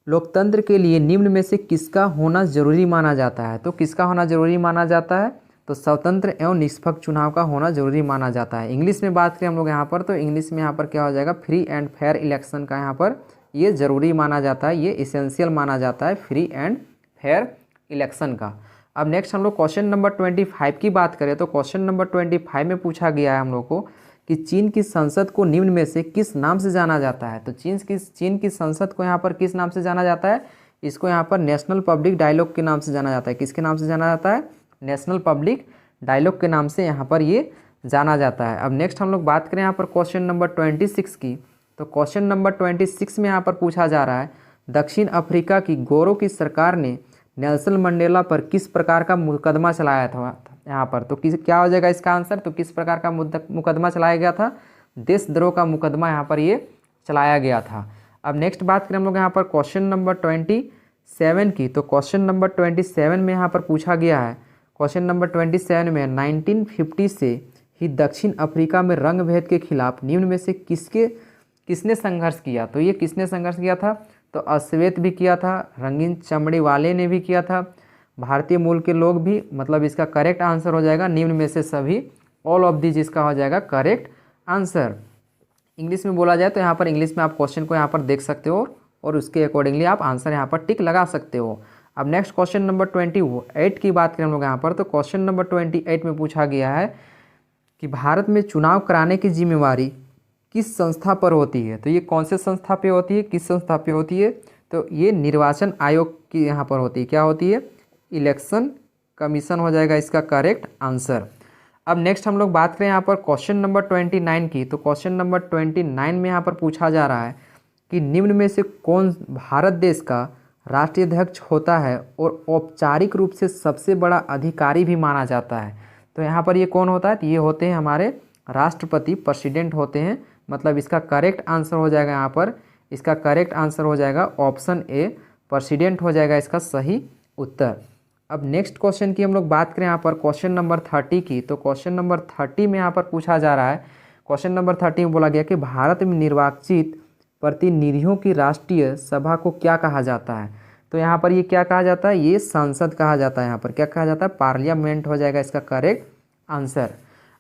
लोकतंत्र के लिए निम्न में से किसका होना जरूरी माना जाता है? तो किसका होना जरूरी माना जाता है? तो स्वतंत्र एवं निष्पक्ष चुनाव का होना जरूरी माना जाता है। इंग्लिश में बात करें हम लोग यहाँ पर, तो इंग्लिश में यहाँ पर क्या हो जाएगा? फ्री एंड फेयर इलेक्शन का यहाँ पर ये ज़रूरी माना जाता है, ये इसेंशियल माना जाता है फ्री एंड फेयर इलेक्शन का। अब नेक्स्ट हम लोग क्वेश्चन नंबर 25 की बात करें तो क्वेश्चन नंबर 25 में पूछा गया है हम लोग को कि चीन की संसद को निम्न में से किस नाम से जाना जाता है? तो चीन की संसद को यहाँ पर किस नाम से जाना जाता है? इसको यहाँ पर नेशनल पब्लिक डायलॉग के नाम से जाना जाता है। किसके नाम से जाना जाता है? नेशनल पब्लिक डायलॉग के नाम से यहाँ पर ये जाना जाता है। अब नेक्स्ट हम लोग बात करें यहाँ पर क्वेश्चन नंबर 26 की, तो क्वेश्चन नंबर 26 में यहाँ पर पूछा जा रहा है, दक्षिण अफ्रीका की गोरों की सरकार ने नेल्सन मंडेला पर किस प्रकार का मुकदमा चलाया था यहाँ पर। तो किस क्या हो जाएगा इसका आंसर, तो किस प्रकार का मुकदमा चलाया गया था, देशद्रोह का मुकदमा यहाँ पर ये चलाया गया था। अब नेक्स्ट बात करें हम लोग यहाँ पर क्वेश्चन नंबर 27 की, तो क्वेश्चन नंबर 27 में यहाँ पर पूछा गया है, क्वेश्चन नंबर 27 में 1950 से ही दक्षिण अफ्रीका में रंग भेद के खिलाफ निम्न में से किसने संघर्ष किया। तो ये किसने संघर्ष किया था, तो अश्वेत भी किया था, रंगीन चमड़ी वाले ने भी किया था, भारतीय मूल के लोग भी, मतलब इसका करेक्ट आंसर हो जाएगा निम्न में से सभी, ऑल ऑफ दी जिसका हो जाएगा करेक्ट आंसर। इंग्लिश में बोला जाए तो यहाँ पर इंग्लिश में आप क्वेश्चन को यहाँ पर देख सकते हो और उसके अकॉर्डिंगली आप आंसर यहाँ पर टिक लगा सकते हो। अब नेक्स्ट क्वेश्चन नंबर 28 की बात करें हम लोग यहाँ पर, तो क्वेश्चन नंबर 28 में पूछा गया है कि भारत में चुनाव कराने की जिम्मेवारी किस संस्था पर होती है। तो ये कौन से संस्था पे होती है, किस संस्था पे होती है, तो ये निर्वाचन आयोग की यहाँ पर होती है। क्या होती है, इलेक्शन कमीशन हो जाएगा इसका करेक्ट आंसर। अब नेक्स्ट हम लोग बात करें यहाँ पर क्वेश्चन नंबर 29 की, तो क्वेश्चन नंबर 29 में यहाँ पर पूछा जा रहा है कि निम्न में से कौन भारत देश का राष्ट्रीय अध्यक्ष होता है और औपचारिक रूप से सबसे बड़ा अधिकारी भी माना जाता है। तो यहाँ पर ये कौन होता है, तो ये होते हैं हमारे राष्ट्रपति, प्रेसिडेंट होते हैं। मतलब इसका करेक्ट आंसर हो जाएगा यहाँ पर, इसका करेक्ट आंसर हो जाएगा ऑप्शन ए, प्रेसिडेंट हो जाएगा इसका सही उत्तर। अब नेक्स्ट क्वेश्चन की हम लोग बात करें यहाँ पर क्वेश्चन नंबर 30 की, तो क्वेश्चन नंबर 30 में यहाँ पर पूछा जा रहा है, क्वेश्चन नंबर 30 में बोला गया कि भारत में निर्वाचित प्रतिनिधियों की राष्ट्रीय सभा को क्या कहा जाता है। तो यहाँ पर ये क्या कहा जाता है, ये संसद कहा जाता है। यहाँ पर क्या कहा जाता है, पार्लियामेंट हो जाएगा इसका करेक्ट आंसर।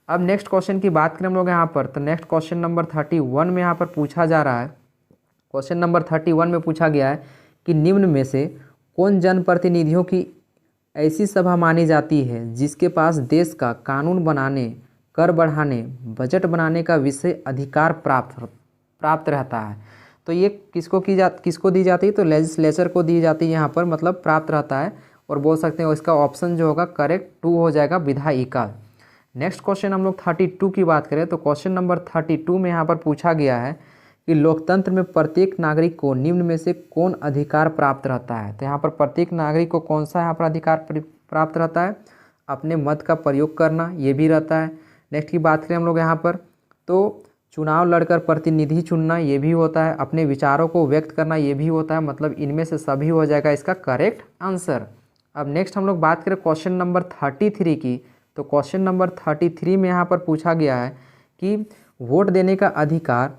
अब नेक्स्ट क्वेश्चन की बात करें हम लोग यहाँ पर, तो नेक्स्ट क्वेश्चन नंबर 31 में यहाँ पर पूछा जा रहा है, क्वेश्चन नंबर 31 में पूछा गया है कि निम्न में से कौन जनप्रतिनिधियों की ऐसी सभा मानी जाती है जिसके पास देश का कानून बनाने, कर बढ़ाने, बजट बनाने का विषय अधिकार प्राप्त रहता है। तो ये किसको दी जाती है, तो लेजिस्लेचर को दी जाती है यहाँ पर, मतलब प्राप्त रहता है। और बोल सकते हैं इसका ऑप्शन जो होगा करेक्ट 2 हो जाएगा, विधायिका। नेक्स्ट क्वेश्चन हम लोग 32 की बात करें, तो क्वेश्चन नंबर 32 में यहाँ पर पूछा गया है कि लोकतंत्र में प्रत्येक नागरिक को निम्न में से कौन अधिकार प्राप्त रहता है। तो यहाँ पर प्रत्येक नागरिक को कौन सा यहाँ पर अधिकार प्राप्त रहता है, अपने मत का प्रयोग करना, ये भी रहता है। नेक्स्ट की बात करें हम लोग यहाँ पर, तो चुनाव लड़कर प्रतिनिधि चुनना, ये भी होता है, अपने विचारों को व्यक्त करना, ये भी होता है। मतलब इनमें से सभी हो जाएगा इसका करेक्ट आंसर। अब नेक्स्ट हम लोग बात करें क्वेश्चन नंबर 33 की, तो क्वेश्चन नंबर 33 में यहाँ पर पूछा गया है कि वोट देने का अधिकार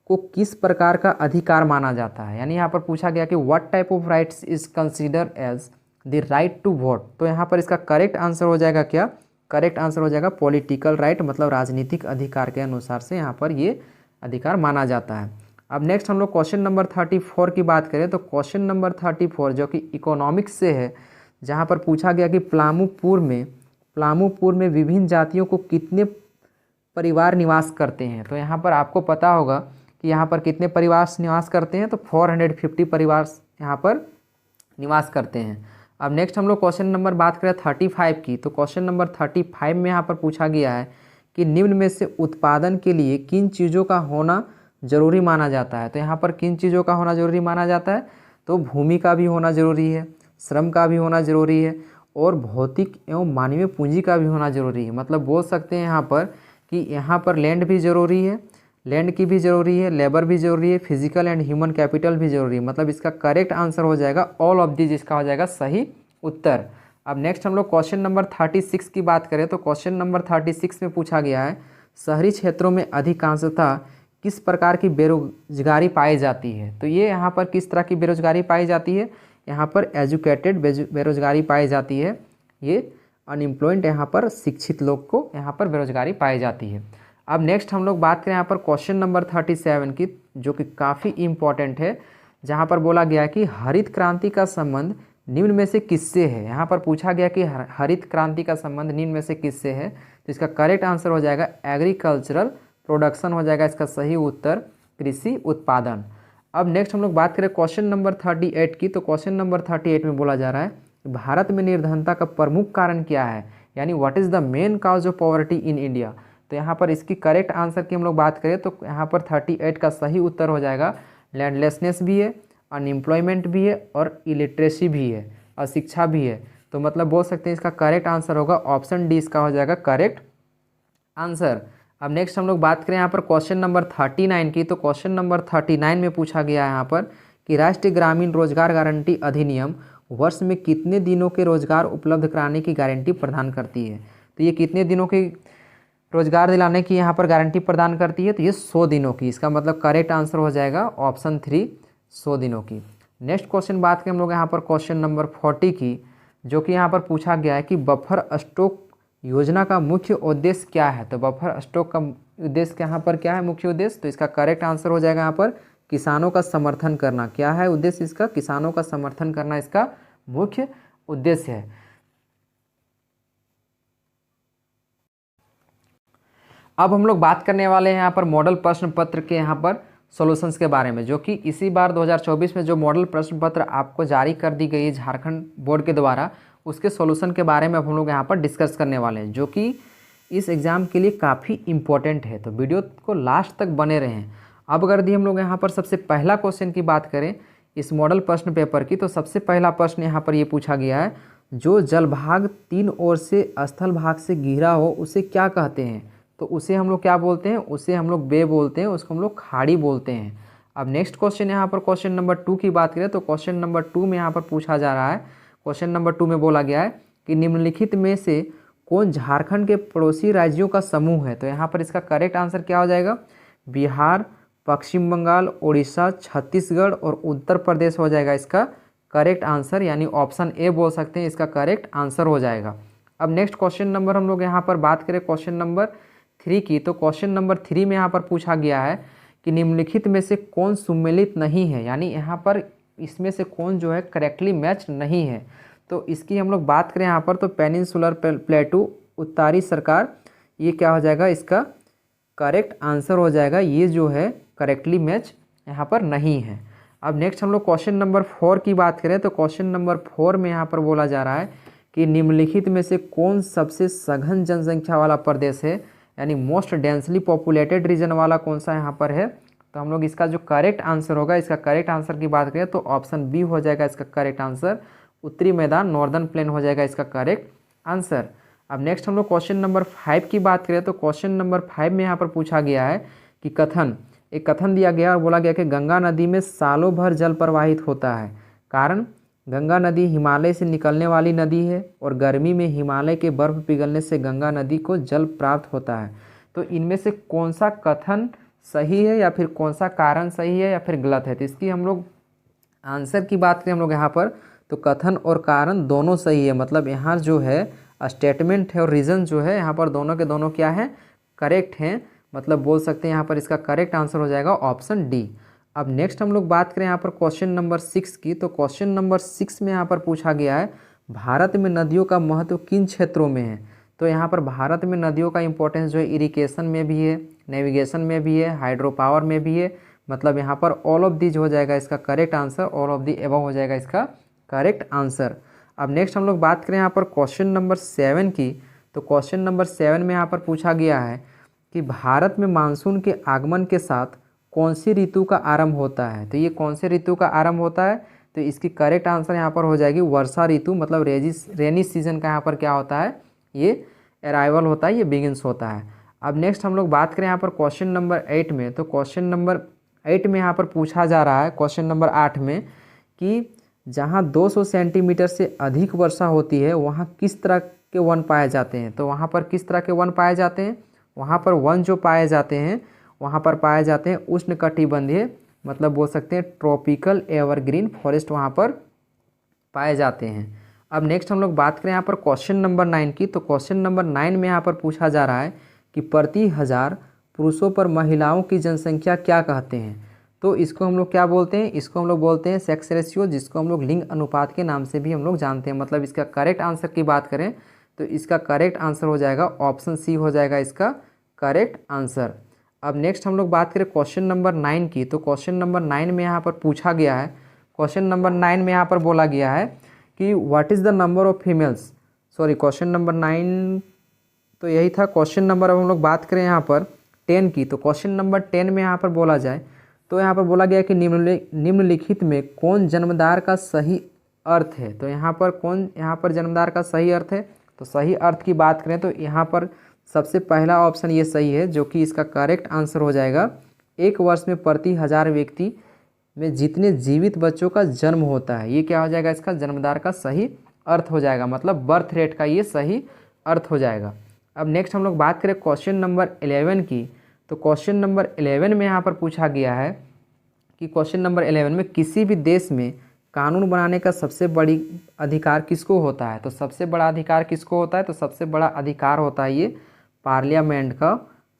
को किस प्रकार का अधिकार माना जाता है। यानी यहाँ पर पूछा गया कि what type of rights is consider as the right to vote. तो यहाँ पर इसका करेक्ट आंसर हो जाएगा क्या, करेक्ट आंसर हो जाएगा पॉलिटिकल राइट, मतलब राजनीतिक अधिकार के अनुसार से यहाँ पर ये अधिकार माना जाता है। अब नेक्स्ट हम लोग क्वेश्चन नंबर 34 की बात करें, तो क्वेश्चन नंबर 34 जो कि इकोनॉमिक्स से है, जहाँ पर पूछा गया कि प्लामूपुर में विभिन्न जातियों को कितने परिवार निवास करते हैं। तो यहाँ पर आपको पता होगा कि यहाँ पर कितने परिवार निवास करते हैं, तो 450 परिवार यहाँ पर निवास करते हैं। अब नेक्स्ट हम लोग क्वेश्चन नंबर बात करें 35 की, तो क्वेश्चन नंबर 35 में यहाँ पर पूछा गया है कि निम्न में से उत्पादन के लिए किन चीज़ों का होना जरूरी माना जाता है। तो यहाँ पर किन चीज़ों का होना जरूरी माना जाता है, तो भूमि का भी होना जरूरी है, श्रम का भी होना जरूरी है, और भौतिक एवं मानवीय पूंजी का भी होना जरूरी है। मतलब बोल सकते हैं यहाँ पर कि यहाँ पर लैंड भी ज़रूरी है, लैंड की भी ज़रूरी है, लेबर भी ज़रूरी है, फिजिकल एंड ह्यूमन कैपिटल भी ज़रूरी है। मतलब इसका करेक्ट आंसर हो जाएगा ऑल ऑफ दी, जिसका हो जाएगा सही उत्तर। अब नेक्स्ट हम लोग क्वेश्चन नंबर 36 की बात करें, तो क्वेश्चन नंबर 36 में पूछा गया है शहरी क्षेत्रों में अधिकांशतः किस प्रकार की बेरोजगारी पाई जाती है। तो ये यहाँ पर किस तरह की बेरोजगारी पाई जाती है, यहाँ पर एजुकेटेड बेरोजगारी पाई जाती है, ये अनएम्प्लॉयड यहाँ पर शिक्षित लोग को यहाँ पर बेरोजगारी पाई जाती है। अब नेक्स्ट हम लोग बात करें यहाँ पर क्वेश्चन नंबर 37 की, जो कि काफ़ी इम्पॉर्टेंट है, जहाँ पर बोला गया है कि हरित क्रांति का संबंध निम्न में से किससे है। यहाँ पर पूछा गया कि हरित क्रांति का संबंध निम्न में से किससे है, तो इसका करेक्ट आंसर हो जाएगा एग्रीकल्चरल प्रोडक्शन हो जाएगा इसका सही उत्तर, कृषि उत्पादन। अब नेक्स्ट हम लोग बात करें क्वेश्चन नंबर 38 की, तो क्वेश्चन नंबर 38 में बोला जा रहा है भारत में निर्धनता का प्रमुख कारण क्या है, यानी what is the main cause of poverty in India. तो यहाँ पर इसकी करेक्ट आंसर की हम लोग बात करें तो यहाँ पर 38 का सही उत्तर हो जाएगा। लैंडलेसनेस भी है, अनएम्प्लॉयमेंट भी है और इलिटरेसी भी है, अशिक्षा भी है। तो मतलब बोल सकते हैं इसका करेक्ट आंसर होगा ऑप्शन डी, इसका हो जाएगा करेक्ट आंसर। अब नेक्स्ट हम लोग बात करें यहाँ पर क्वेश्चन नंबर 39 की। तो क्वेश्चन नंबर 39 में पूछा गया है यहाँ पर कि राष्ट्रीय ग्रामीण रोजगार गारंटी अधिनियम वर्ष में कितने दिनों के रोजगार उपलब्ध कराने की गारंटी प्रदान करती है। तो ये कितने दिनों की रोजगार दिलाने की यहाँ पर गारंटी प्रदान करती है, तो ये 100 दिनों की। इसका मतलब करेक्ट आंसर हो जाएगा ऑप्शन 3, 100 दिनों की। नेक्स्ट क्वेश्चन बात करें हम लोग यहाँ पर क्वेश्चन नंबर 40 की, जो कि यहाँ पर पूछा गया है कि बफर स्टॉक योजना का मुख्य उद्देश्य क्या है। तो बफर स्टॉक का उद्देश्य यहाँ पर क्या है, मुख्य उद्देश्य, तो इसका करेक्ट आंसर हो जाएगा यहाँ पर किसानों का समर्थन करना। क्या है उद्देश्य इसका, किसानों का समर्थन करना इसका मुख्य उद्देश्य है। अब हम लोग बात करने वाले हैं यहाँ पर मॉडल प्रश्न पत्र के यहाँ पर सॉल्यूशंस के बारे में, जो कि इसी बार 2024 में जो मॉडल प्रश्न पत्र आपको जारी कर दी गई है झारखंड बोर्ड के द्वारा, उसके सॉल्यूशन के बारे में अब हम लोग यहाँ पर डिस्कस करने वाले हैं, जो कि इस एग्ज़ाम के लिए काफ़ी इंपॉर्टेंट है। तो वीडियो को लास्ट तक बने रहें। अब अगर दी हम लोग यहाँ पर सबसे पहला क्वेश्चन की बात करें इस मॉडल प्रश्न पेपर की, तो सबसे पहला प्रश्न यहाँ पर ये पूछा गया है, जो जलभाग 3 ओर से स्थल भाग से घिरा हो उसे क्या कहते हैं। तो उसे हम लोग क्या बोलते हैं, उसे हम लोग बे बोलते हैं, उसको हम लोग खाड़ी बोलते हैं। अब नेक्स्ट क्वेश्चन यहाँ पर क्वेश्चन नंबर 2 की बात करें तो क्वेश्चन नंबर 2 में यहाँ पर पूछा जा रहा है, क्वेश्चन नंबर 2 में बोला गया है कि निम्नलिखित में से कौन झारखंड के पड़ोसी राज्यों का समूह है। तो यहाँ पर इसका करेक्ट आंसर क्या हो जाएगा, बिहार, पश्चिम बंगाल, उड़ीसा, छत्तीसगढ़ और उत्तर प्रदेश हो जाएगा इसका करेक्ट आंसर, यानी ऑप्शन ए बोल सकते हैं इसका करेक्ट आंसर हो जाएगा। अब नेक्स्ट क्वेश्चन नंबर हम लोग यहाँ पर बात करें क्वेश्चन नंबर 3 की, तो क्वेश्चन नंबर 3 में यहाँ पर पूछा गया है कि निम्नलिखित में से कौन सुमेलित नहीं है, यानी यहाँ पर इसमें से कौन जो है करेक्टली मैच नहीं है। तो इसकी हम लोग बात करें यहाँ पर तो पेनिनसुलर प्लेटू, उत्तरी सरकार, ये क्या हो जाएगा इसका करेक्ट आंसर हो जाएगा। ये जो है करेक्टली मैच यहाँ पर नहीं है। अब नेक्स्ट हम लोग क्वेश्चन नंबर 4 की बात करें तो क्वेश्चन नंबर 4 में यहाँ पर बोला जा रहा है कि निम्नलिखित में से कौन सबसे सघन जनसंख्या वाला प्रदेश है, यानी मोस्ट डेंसली पॉपुलेटेड रीजन वाला कौन सा यहाँ पर है। तो हम लोग इसका जो करेक्ट आंसर होगा, इसका करेक्ट आंसर की बात करें तो ऑप्शन बी हो जाएगा इसका करेक्ट आंसर, उत्तरी मैदान, नॉर्दर्न प्लेन हो जाएगा इसका करेक्ट आंसर। अब नेक्स्ट हम लोग क्वेश्चन नंबर 5 की बात करें तो क्वेश्चन नंबर 5 में यहाँ पर पूछा गया है कि एक कथन दिया गया और बोला गया कि गंगा नदी में सालों भर जल प्रवाहित होता है, कारण गंगा नदी हिमालय से निकलने वाली नदी है और गर्मी में हिमालय के बर्फ पिघलने से गंगा नदी को जल प्राप्त होता है। तो इनमें से कौन सा कथन सही है या फिर कौन सा कारण सही है या फिर गलत है। तो इसकी हम लोग आंसर की बात करें हम लोग यहाँ पर तो कथन और कारण दोनों सही है, मतलब यहाँ जो है स्टेटमेंट है और रीज़न जो है यहाँ पर दोनों के दोनों क्या है करेक्ट हैं, मतलब बोल सकते हैं यहाँ पर इसका करेक्ट आंसर हो जाएगा ऑप्शन डी। अब नेक्स्ट हम लोग बात करें यहाँ पर क्वेश्चन नंबर 6 की, तो क्वेश्चन नंबर 6 में यहाँ पर पूछा गया है भारत में नदियों का महत्व किन क्षेत्रों में है। तो यहाँ पर भारत में नदियों का इंपॉर्टेंस जो है इरिगेशन में भी है, नेविगेशन में भी है, हाइड्रो पावर में भी है, मतलब यहाँ पर ऑल ऑफ दीज हो जाएगा इसका correct answer, all of the above हो जाएगा इसका करेक्ट आंसर। अब नेक्स्ट हम लोग बात करें यहाँ पर क्वेश्चन नंबर 7 की, तो क्वेश्चन नंबर 7 में यहाँ पर पूछा गया है कि भारत में मानसून के आगमन के साथ कौन सी ऋतु का आरंभ होता है। तो ये कौन से ऋतु का आरंभ होता है, तो इसकी करेक्ट आंसर यहाँ पर हो जाएगी वर्षा ऋतु, मतलब रेनी सीजन का यहाँ पर क्या होता है, ये अराइवल होता है, ये बिगिंस होता है। अब नेक्स्ट हम लोग बात करें यहाँ पर क्वेश्चन नंबर 8 में, तो क्वेश्चन नंबर 8 में यहाँ पर पूछा जा रहा है क्वेश्चन नंबर 8 में कि जहाँ 200 सेंटीमीटर से अधिक वर्षा होती है वहाँ किस तरह के वन पाए जाते हैं। तो वहाँ पर किस तरह के वन पाए जाते हैं, वहाँ पर वन जो पाए जाते हैं वहाँ पर पाए जाते हैं उष्णकटिबंधीय, मतलब बोल सकते हैं ट्रॉपिकल एवरग्रीन फॉरेस्ट वहाँ पर पाए जाते हैं। अब नेक्स्ट हम लोग बात करें यहाँ पर क्वेश्चन नंबर 9 की, तो क्वेश्चन नंबर 9 में यहाँ पर पूछा जा रहा है कि प्रति 1000 पुरुषों पर महिलाओं की जनसंख्या क्या कहते हैं। तो इसको हम लोग क्या बोलते हैं, इसको हम लोग बोलते हैं सेक्स रेशियो, जिसको हम लोग लिंग अनुपात के नाम से भी हम लोग जानते हैं। मतलब इसका करेक्ट आंसर की बात करें तो इसका करेक्ट आंसर हो जाएगा ऑप्शन सी हो जाएगा इसका करेक्ट आंसर। अब नेक्स्ट हम लोग बात करें क्वेश्चन नंबर 9 की, तो क्वेश्चन नंबर 9 में यहाँ पर पूछा गया है, क्वेश्चन नंबर 9 में यहाँ पर बोला गया है कि what is the number of females, sorry question number 9 तो यही था क्वेश्चन नंबर। अब हम लोग बात करें यहाँ पर 10 की, तो क्वेश्चन नंबर 10 में यहाँ पर बोला जाए तो यहाँ पर बोला गया कि निम्नलिखित में कौन जन्मदार का सही अर्थ है। तो यहाँ पर जन्मदार का सही अर्थ है। तो सही अर्थ की बात करें तो यहाँ पर सबसे पहला ऑप्शन ये सही है, जो कि इसका करेक्ट आंसर हो जाएगा। एक वर्ष में प्रति 1000 व्यक्ति में जितने जीवित बच्चों का जन्म होता है, ये क्या हो जाएगा, इसका जन्मदार का सही अर्थ हो जाएगा, मतलब बर्थ रेट का ये सही अर्थ हो जाएगा। अब नेक्स्ट हम लोग बात करें क्वेश्चन नंबर 11 की, तो क्वेश्चन नंबर 11 में यहाँ पर पूछा गया है कि क्वेश्चन नंबर 11 में किसी भी देश में कानून बनाने का सबसे बड़ी अधिकार किसको होता है। तो सबसे बड़ा अधिकार किसको होता है, तो सबसे बड़ा अधिकार होता है ये पार्लियामेंट का,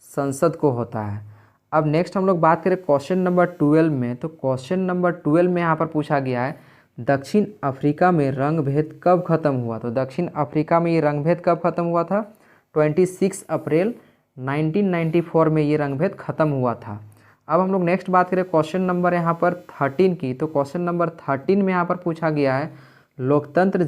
संसद को होता है। अब नेक्स्ट हम लोग बात करें क्वेश्चन नंबर 12 में, तो क्वेश्चन नंबर 12 में यहाँ पर पूछा गया है दक्षिण अफ्रीका में रंग भेद कब खत्म हुआ। तो दक्षिण अफ्रीका में ये रंग भेद कब खत्म हुआ था, 26 अप्रैल 1994 में ये रंग भेद खत्म हुआ था। अब हम लोग नेक्स्ट बात करें क्वेश्चन नंबर यहाँ पर 13 की, तो क्वेश्चन नंबर 13 में यहाँ पर पूछा गया है लोकतंत्र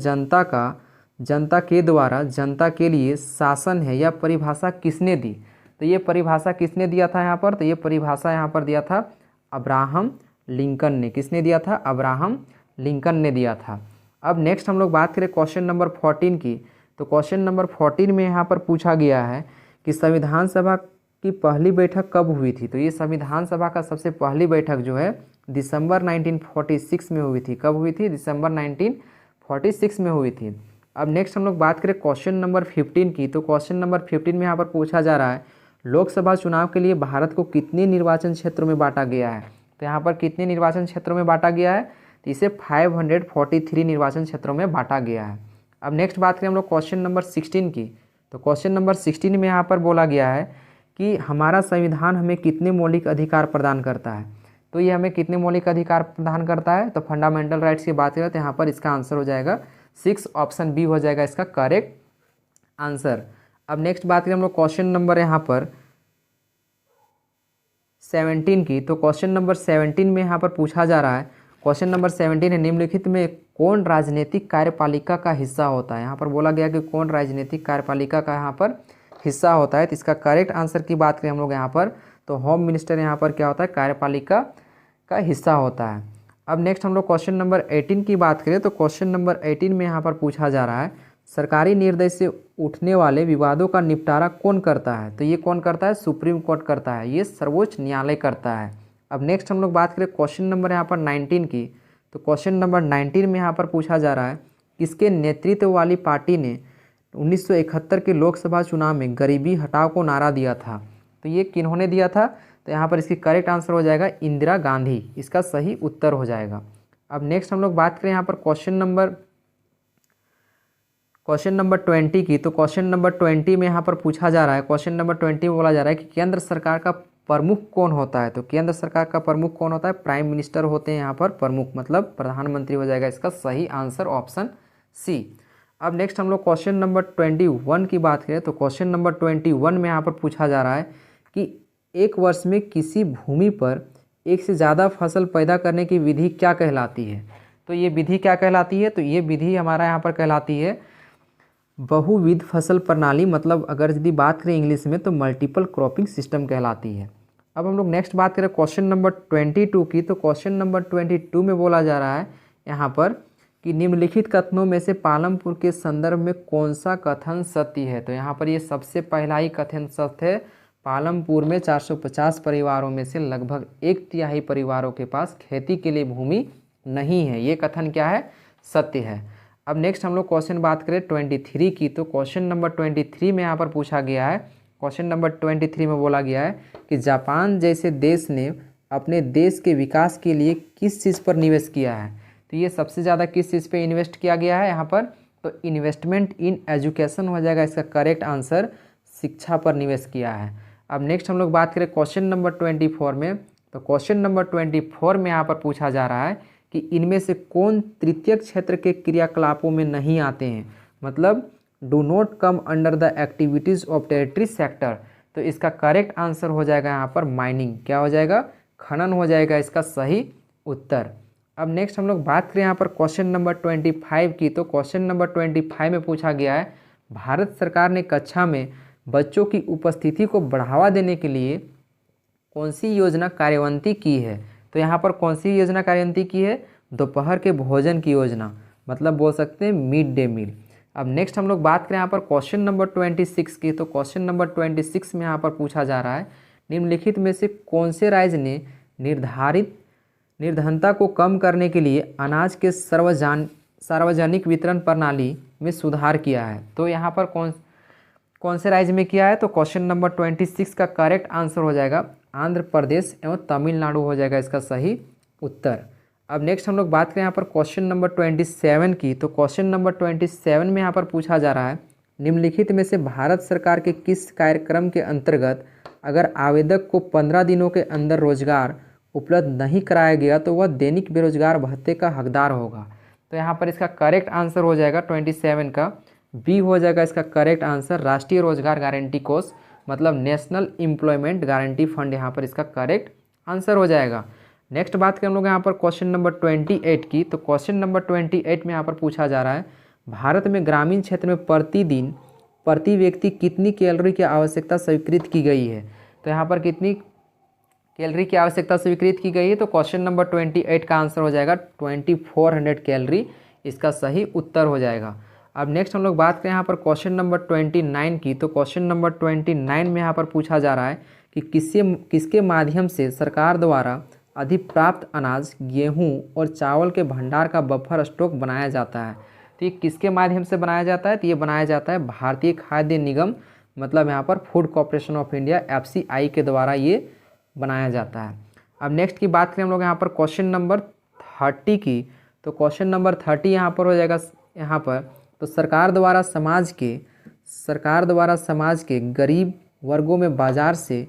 जनता के द्वारा जनता के लिए शासन है, यह परिभाषा किसने दी। तो ये परिभाषा किसने दिया था यहाँ पर, तो ये परिभाषा यहाँ पर दिया था अब्राहम लिंकन ने। किसने दिया था, अब्राहम लिंकन ने दिया था। अब नेक्स्ट हम लोग बात करें क्वेश्चन नंबर 14 की, तो क्वेश्चन नंबर 14 में यहाँ पर पूछा गया है कि संविधान सभा की पहली बैठक कब हुई थी। तो ये संविधान सभा का सबसे पहली बैठक जो है दिसंबर 1946 में हुई थी। कब हुई थी, दिसंबर 1946 में हुई थी। अब नेक्स्ट हम लोग बात करें क्वेश्चन नंबर 15 की, तो क्वेश्चन नंबर 15 में यहाँ पर पूछा जा रहा है लोकसभा चुनाव के लिए भारत को कितने निर्वाचन क्षेत्रों में बांटा गया है। तो यहाँ पर कितने निर्वाचन क्षेत्रों में बांटा गया है, तो इसे 543 निर्वाचन क्षेत्रों में बांटा गया है। अब नेक्स्ट बात करें हम लोग क्वेश्चन नंबर 16 की, तो क्वेश्चन नंबर 16 में यहाँ पर बोला गया है कि हमारा संविधान हमें कितने मौलिक अधिकार प्रदान करता है। तो ये हमें कितने मौलिक अधिकार प्रदान करता है, तो फंडामेंटल राइट्स की बात करें तो यहाँ पर इसका आंसर हो जाएगा 6, ऑप्शन बी हो जाएगा इसका करेक्ट आंसर। अब नेक्स्ट बात करें हम लोग क्वेश्चन नंबर यहाँ पर 17 की, तो क्वेश्चन नंबर 17 में यहाँ पर पूछा जा रहा है, क्वेश्चन नंबर 17 है निम्नलिखित में कौन राजनीतिक कार्यपालिका का हिस्सा होता है। यहाँ पर बोला गया कि कौन राजनीतिक कार्यपालिका का यहाँ पर हिस्सा होता है। तो इसका करेक्ट आंसर की बात करें हम लोग यहाँ पर, तो होम मिनिस्टर यहाँ पर क्या होता है, कार्यपालिका का हिस्सा होता है। अब नेक्स्ट हम लोग क्वेश्चन नंबर 18 की बात करें, तो क्वेश्चन नंबर 18 में यहाँ पर पूछा जा रहा है सरकारी निर्देश से उठने वाले विवादों का निपटारा कौन करता है। तो ये कौन करता है, सुप्रीम कोर्ट करता है, ये सर्वोच्च न्यायालय करता है। अब नेक्स्ट हम लोग बात करें क्वेश्चन नंबर यहाँ पर 19 की, तो क्वेश्चन नंबर 19 में यहाँ पर पूछा जा रहा है किसके नेतृत्व वाली पार्टी ने 1971 के लोकसभा चुनाव में गरीबी हटाओ को नारा दिया था। तो ये किन्होंने दिया था, तो यहाँ पर इसकी करेक्ट आंसर हो जाएगा इंदिरा गांधी, इसका सही उत्तर हो जाएगा। अब नेक्स्ट हम लोग बात करें यहाँ पर क्वेश्चन नंबर 20 की, तो क्वेश्चन नंबर 20 में यहाँ पर पूछा जा रहा है, क्वेश्चन नंबर 20 में बोला जा रहा है कि केंद्र सरकार का प्रमुख कौन होता है। तो केंद्र सरकार का प्रमुख कौन होता है, प्राइम मिनिस्टर होते हैं यहाँ पर प्रमुख, मतलब प्रधानमंत्री हो जाएगा इसका सही आंसर ऑप्शन सी। अब नेक्स्ट हम लोग क्वेश्चन नंबर 21 की बात करें, तो क्वेश्चन नंबर 21 में यहाँ पर पूछा जा रहा है कि एक वर्ष में किसी भूमि पर एक से ज़्यादा फसल पैदा करने की विधि क्या कहलाती है। तो ये विधि क्या कहलाती है, तो ये विधि हमारा यहाँ पर कहलाती है बहुविध फसल प्रणाली, मतलब अगर यदि बात करें इंग्लिश में तो मल्टीपल क्रॉपिंग सिस्टम कहलाती है। अब हम लोग नेक्स्ट बात करें क्वेश्चन नंबर 22 की, तो क्वेश्चन नंबर 22 में बोला जा रहा है यहाँ पर कि निम्नलिखित कथनों में से पालमपुर के संदर्भ में कौन सा कथन सत्य है। तो यहाँ पर ये सबसे पहला ही कथन सत्य है, पालमपुर में 450 परिवारों में से लगभग 1/3 परिवारों के पास खेती के लिए भूमि नहीं है। ये कथन क्या है, सत्य है। अब नेक्स्ट हम लोग क्वेश्चन बात करें 23 की, तो क्वेश्चन नंबर 23 में यहाँ पर पूछा गया है, क्वेश्चन नंबर 23 में बोला गया है कि जापान जैसे देश ने अपने देश के विकास के लिए किस चीज़ पर निवेश किया है। तो ये सबसे ज़्यादा किस चीज़ पे इन्वेस्ट किया गया है यहाँ पर, तो इन्वेस्टमेंट इन एजुकेशन हो जाएगा इसका करेक्ट आंसर, शिक्षा पर निवेश किया है। अब नेक्स्ट हम लोग बात करें क्वेश्चन नंबर 24 में, तो क्वेश्चन नंबर 24 में यहाँ पर पूछा जा रहा है कि इनमें से कौन तृतीय क्षेत्र के क्रियाकलापों में नहीं आते हैं, मतलब do not come under the activities of territory sector. तो इसका करेक्ट आंसर हो जाएगा यहाँ पर माइनिंग, क्या हो जाएगा, खनन हो जाएगा इसका सही उत्तर। अब नेक्स्ट हम लोग बात करें यहाँ पर क्वेश्चन नंबर 25 की, तो क्वेश्चन नंबर 25 में पूछा गया है भारत सरकार ने कक्षा में बच्चों की उपस्थिति को बढ़ावा देने के लिए कौन सी योजना कार्यान्वित की है। तो यहाँ पर कौन सी योजना कार्यान्वित की है, दोपहर के भोजन की योजना, मतलब बोल सकते हैं मिड डे मील। अब नेक्स्ट हम लोग बात करें यहाँ पर क्वेश्चन नंबर 26 की। तो क्वेश्चन नंबर 26 में यहाँ पर पूछा जा रहा है, निम्नलिखित में से कौन से राज्य ने निर्धनता को कम करने के लिए अनाज के सार्वजनिक वितरण प्रणाली में सुधार किया है। तो यहाँ पर कौन से राज्य में किया है। तो क्वेश्चन नंबर 26 का करेक्ट आंसर हो जाएगा आंध्र प्रदेश एवं तमिलनाडु हो जाएगा इसका सही उत्तर। अब नेक्स्ट हम लोग बात करें यहाँ पर क्वेश्चन नंबर 27 की। तो क्वेश्चन नंबर 27 में यहाँ पर पूछा जा रहा है, निम्नलिखित में से भारत सरकार के किस कार्यक्रम के अंतर्गत अगर आवेदक को 15 दिनों के अंदर रोजगार उपलब्ध नहीं कराया गया तो वह दैनिक बेरोजगार भत्ते का हकदार होगा। तो यहाँ पर इसका करेक्ट आंसर हो जाएगा 27 का बी हो जाएगा इसका करेक्ट आंसर, राष्ट्रीय रोजगार गारंटी कोष, मतलब नेशनल एम्प्लॉयमेंट गारंटी फंड यहाँ पर इसका करेक्ट आंसर हो जाएगा। नेक्स्ट बात करें हम लोग यहाँ पर क्वेश्चन नंबर 28 की। तो क्वेश्चन नंबर 28 में यहाँ पर पूछा जा रहा है, भारत में ग्रामीण क्षेत्र में प्रतिदिन प्रति व्यक्ति कितनी कैलोरी की आवश्यकता स्वीकृत की गई है। तो यहाँ पर कितनी कैलोरी की आवश्यकता स्वीकृत की गई है। तो क्वेश्चन नंबर 28 का आंसर हो जाएगा 2400 कैलोरी, इसका सही उत्तर हो जाएगा। अब नेक्स्ट हम लोग बात करें यहाँ पर क्वेश्चन नंबर 29 की। तो क्वेश्चन नंबर 29 में यहाँ पर पूछा जा रहा है कि किसके माध्यम से सरकार द्वारा अधिप्राप्त अनाज, गेहूं और चावल के भंडार का बफर स्टॉक बनाया जाता है। तो ये किसके माध्यम से बनाया जाता है। तो ये बनाया जाता है भारतीय खाद्य निगम, मतलब यहाँ पर food corporation of India FCI के द्वारा ये बनाया जाता है। अब नेक्स्ट की बात करें हम लोग यहाँ पर क्वेश्चन नंबर 30 की। तो क्वेश्चन नंबर 30 यहाँ पर हो जाएगा यहाँ पर, तो सरकार द्वारा समाज के गरीब वर्गों में बाजार से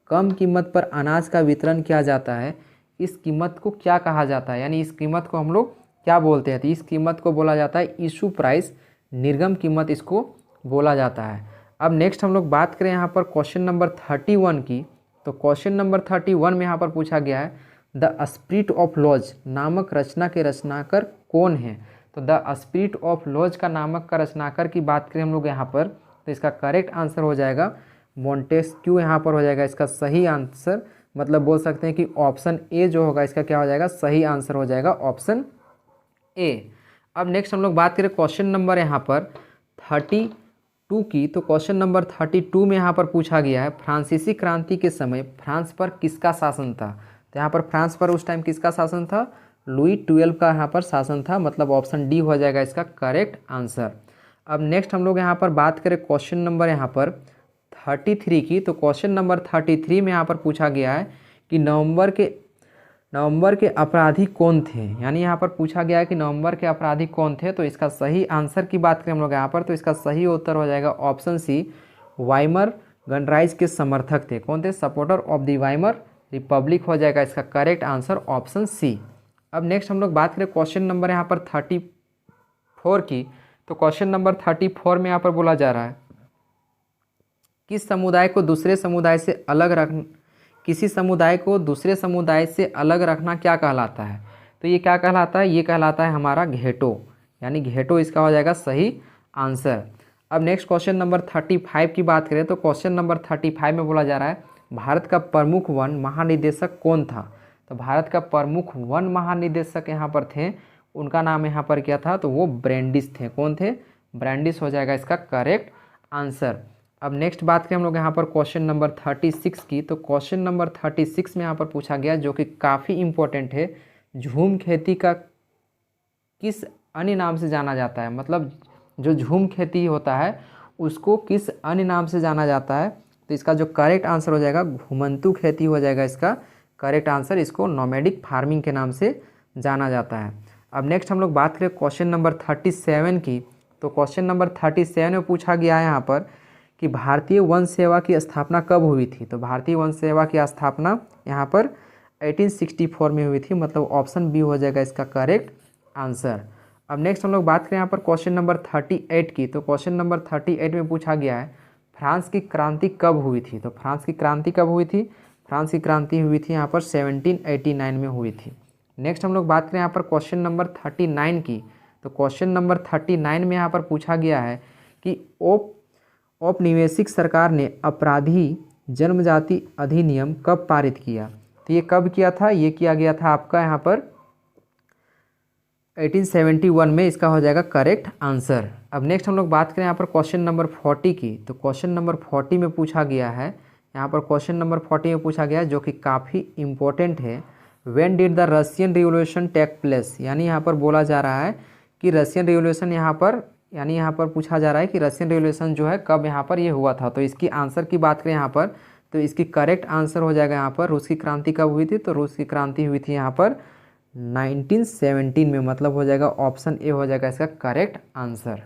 कम कीमत पर अनाज का वितरण किया जाता है। इस कीमत को क्या कहा जाता है, यानी इस कीमत को हम लोग क्या बोलते हैं। तो इस कीमत को बोला जाता है इशू प्राइस, निर्गम कीमत इसको बोला जाता है। अब नेक्स्ट हम लोग बात करें यहाँ पर क्वेश्चन नंबर 31 की। तो क्वेश्चन नंबर 31 में यहाँ पर पूछा गया है, द स्पिरिट ऑफ लॉज नामक रचना के रचनाकार कौन है। तो द स्पिरिट ऑफ लॉज का नामक का रचनाकार की बात करें हम लोग यहाँ पर, तो इसका करेक्ट आंसर हो जाएगा मॉन्टेस्क्यू, यहाँ पर हो जाएगा इसका सही आंसर, मतलब बोल सकते हैं कि ऑप्शन ए जो होगा इसका क्या हो जाएगा, सही आंसर हो जाएगा ऑप्शन ए। अब नेक्स्ट हम लोग बात करें क्वेश्चन नंबर यहाँ पर 32 की। तो क्वेश्चन नंबर 32 में यहाँ पर पूछा गया है, फ्रांसीसी क्रांति के समय फ्रांस पर किसका शासन था। तो यहाँ पर फ्रांस पर उस टाइम किसका शासन था, लुई 12 का यहाँ पर शासन था, मतलब ऑप्शन डी हो जाएगा इसका करेक्ट आंसर। अब नेक्स्ट हम लोग यहाँ पर बात करें क्वेश्चन नंबर यहाँ पर 33 की। तो क्वेश्चन नंबर 33 में यहाँ पर पूछा गया है कि नवंबर के अपराधी कौन थे, यानी यहाँ पर पूछा गया है कि नवंबर के अपराधी कौन थे। तो इसका सही आंसर की बात करें हम लोग यहाँ पर, तो इसका सही उत्तर हो जाएगा ऑप्शन सी, वाइमर गणराज्य के समर्थक थे। कौन थे, supporter of the Weimar Republic हो जाएगा इसका करेक्ट आंसर ऑप्शन सी। अब नेक्स्ट हम लोग बात करें क्वेश्चन नंबर यहाँ पर 34 की। तो क्वेश्चन नंबर 34 में यहाँ पर बोला जा रहा है, किसी समुदाय को दूसरे समुदाय से अलग रखना क्या कहलाता है। तो ये क्या कहलाता है, ये कहलाता है हमारा घेटो, यानी घेटो इसका हो जाएगा सही आंसर। अब नेक्स्ट क्वेश्चन नंबर 35 की बात करें। तो क्वेश्चन नंबर 35 में बोला जा रहा है, भारत का प्रमुख वन महानिदेशक कौन था। तो भारत का प्रमुख वन महानिदेशक यहाँ पर थे, उनका नाम यहाँ पर क्या था, तो वो ब्रैंडिस थे। कौन थे, ब्रैंडिस हो जाएगा इसका करेक्ट आंसर। अब नेक्स्ट बात करें हम लोग यहाँ पर क्वेश्चन नंबर 36 की। तो क्वेश्चन नंबर 36 में यहाँ पर पूछा गया, जो कि काफ़ी इम्पोर्टेंट है, झूम खेती का किस अन्य नाम से जाना जाता है, मतलब जो झूम खेती होता है उसको किस अन्य नाम से जाना जाता है। तो इसका जो करेक्ट आंसर हो जाएगा घुमंतू खेती हो जाएगा इसका करेक्ट आंसर, इसको नोमैडिक फार्मिंग के नाम से जाना जाता है। अब नेक्स्ट हम लोग बात करें क्वेश्चन नंबर 37 की। तो क्वेश्चन नंबर 37 में पूछा गया है यहाँ पर कि भारतीय वन सेवा की स्थापना कब हुई थी। तो भारतीय वन सेवा की स्थापना यहाँ पर 1864 में हुई थी, मतलब ऑप्शन बी हो जाएगा इसका करेक्ट आंसर। अब नेक्स्ट हम लोग बात करें यहाँ पर क्वेश्चन नंबर 38 की। तो क्वेश्चन नंबर 38 में पूछा गया है, फ्रांस की क्रांति कब हुई थी। तो फ्रांस की क्रांति कब हुई थी, फ्रांस की क्रांति हुई थी यहाँ पर 1789 में हुई थी। नेक्स्ट हम लोग बात करें यहाँ पर क्वेश्चन नंबर 39 की। तो क्वेश्चन नंबर 39 में यहाँ पर पूछा गया है कि औपनिवेशिक सरकार ने अपराधी जन्मजाति अधिनियम कब पारित किया? तो ये कब किया था? ये किया गया था आपका यहाँ पर 1871 में। इसका हो जाएगा करेक्ट आंसर। अब नेक्स्ट हम लोग बात करें यहाँ पर क्वेश्चन नंबर 40 की। तो क्वेश्चन नंबर 40 में पूछा गया है, यहाँ पर क्वेश्चन नंबर 40 में पूछा गया है जो कि काफ़ी इम्पोर्टेंट है। When did the Russian Revolution take place? यानी यहाँ पर बोला जा रहा है कि रशियन रिवोल्यूशन यहाँ पर, यानी यहाँ पर पूछा जा रहा है कि रशियन रिवोल्यूशन जो है कब यहाँ पर ये हुआ था। तो इसकी आंसर की बात करें यहाँ पर, तो इसकी करेक्ट आंसर हो जाएगा यहाँ पर रूस की क्रांति कब हुई थी? तो रूस की क्रांति हुई थी यहाँ पर 1917 में। मतलब हो जाएगा ऑप्शन ए हो जाएगा इसका करेक्ट आंसर।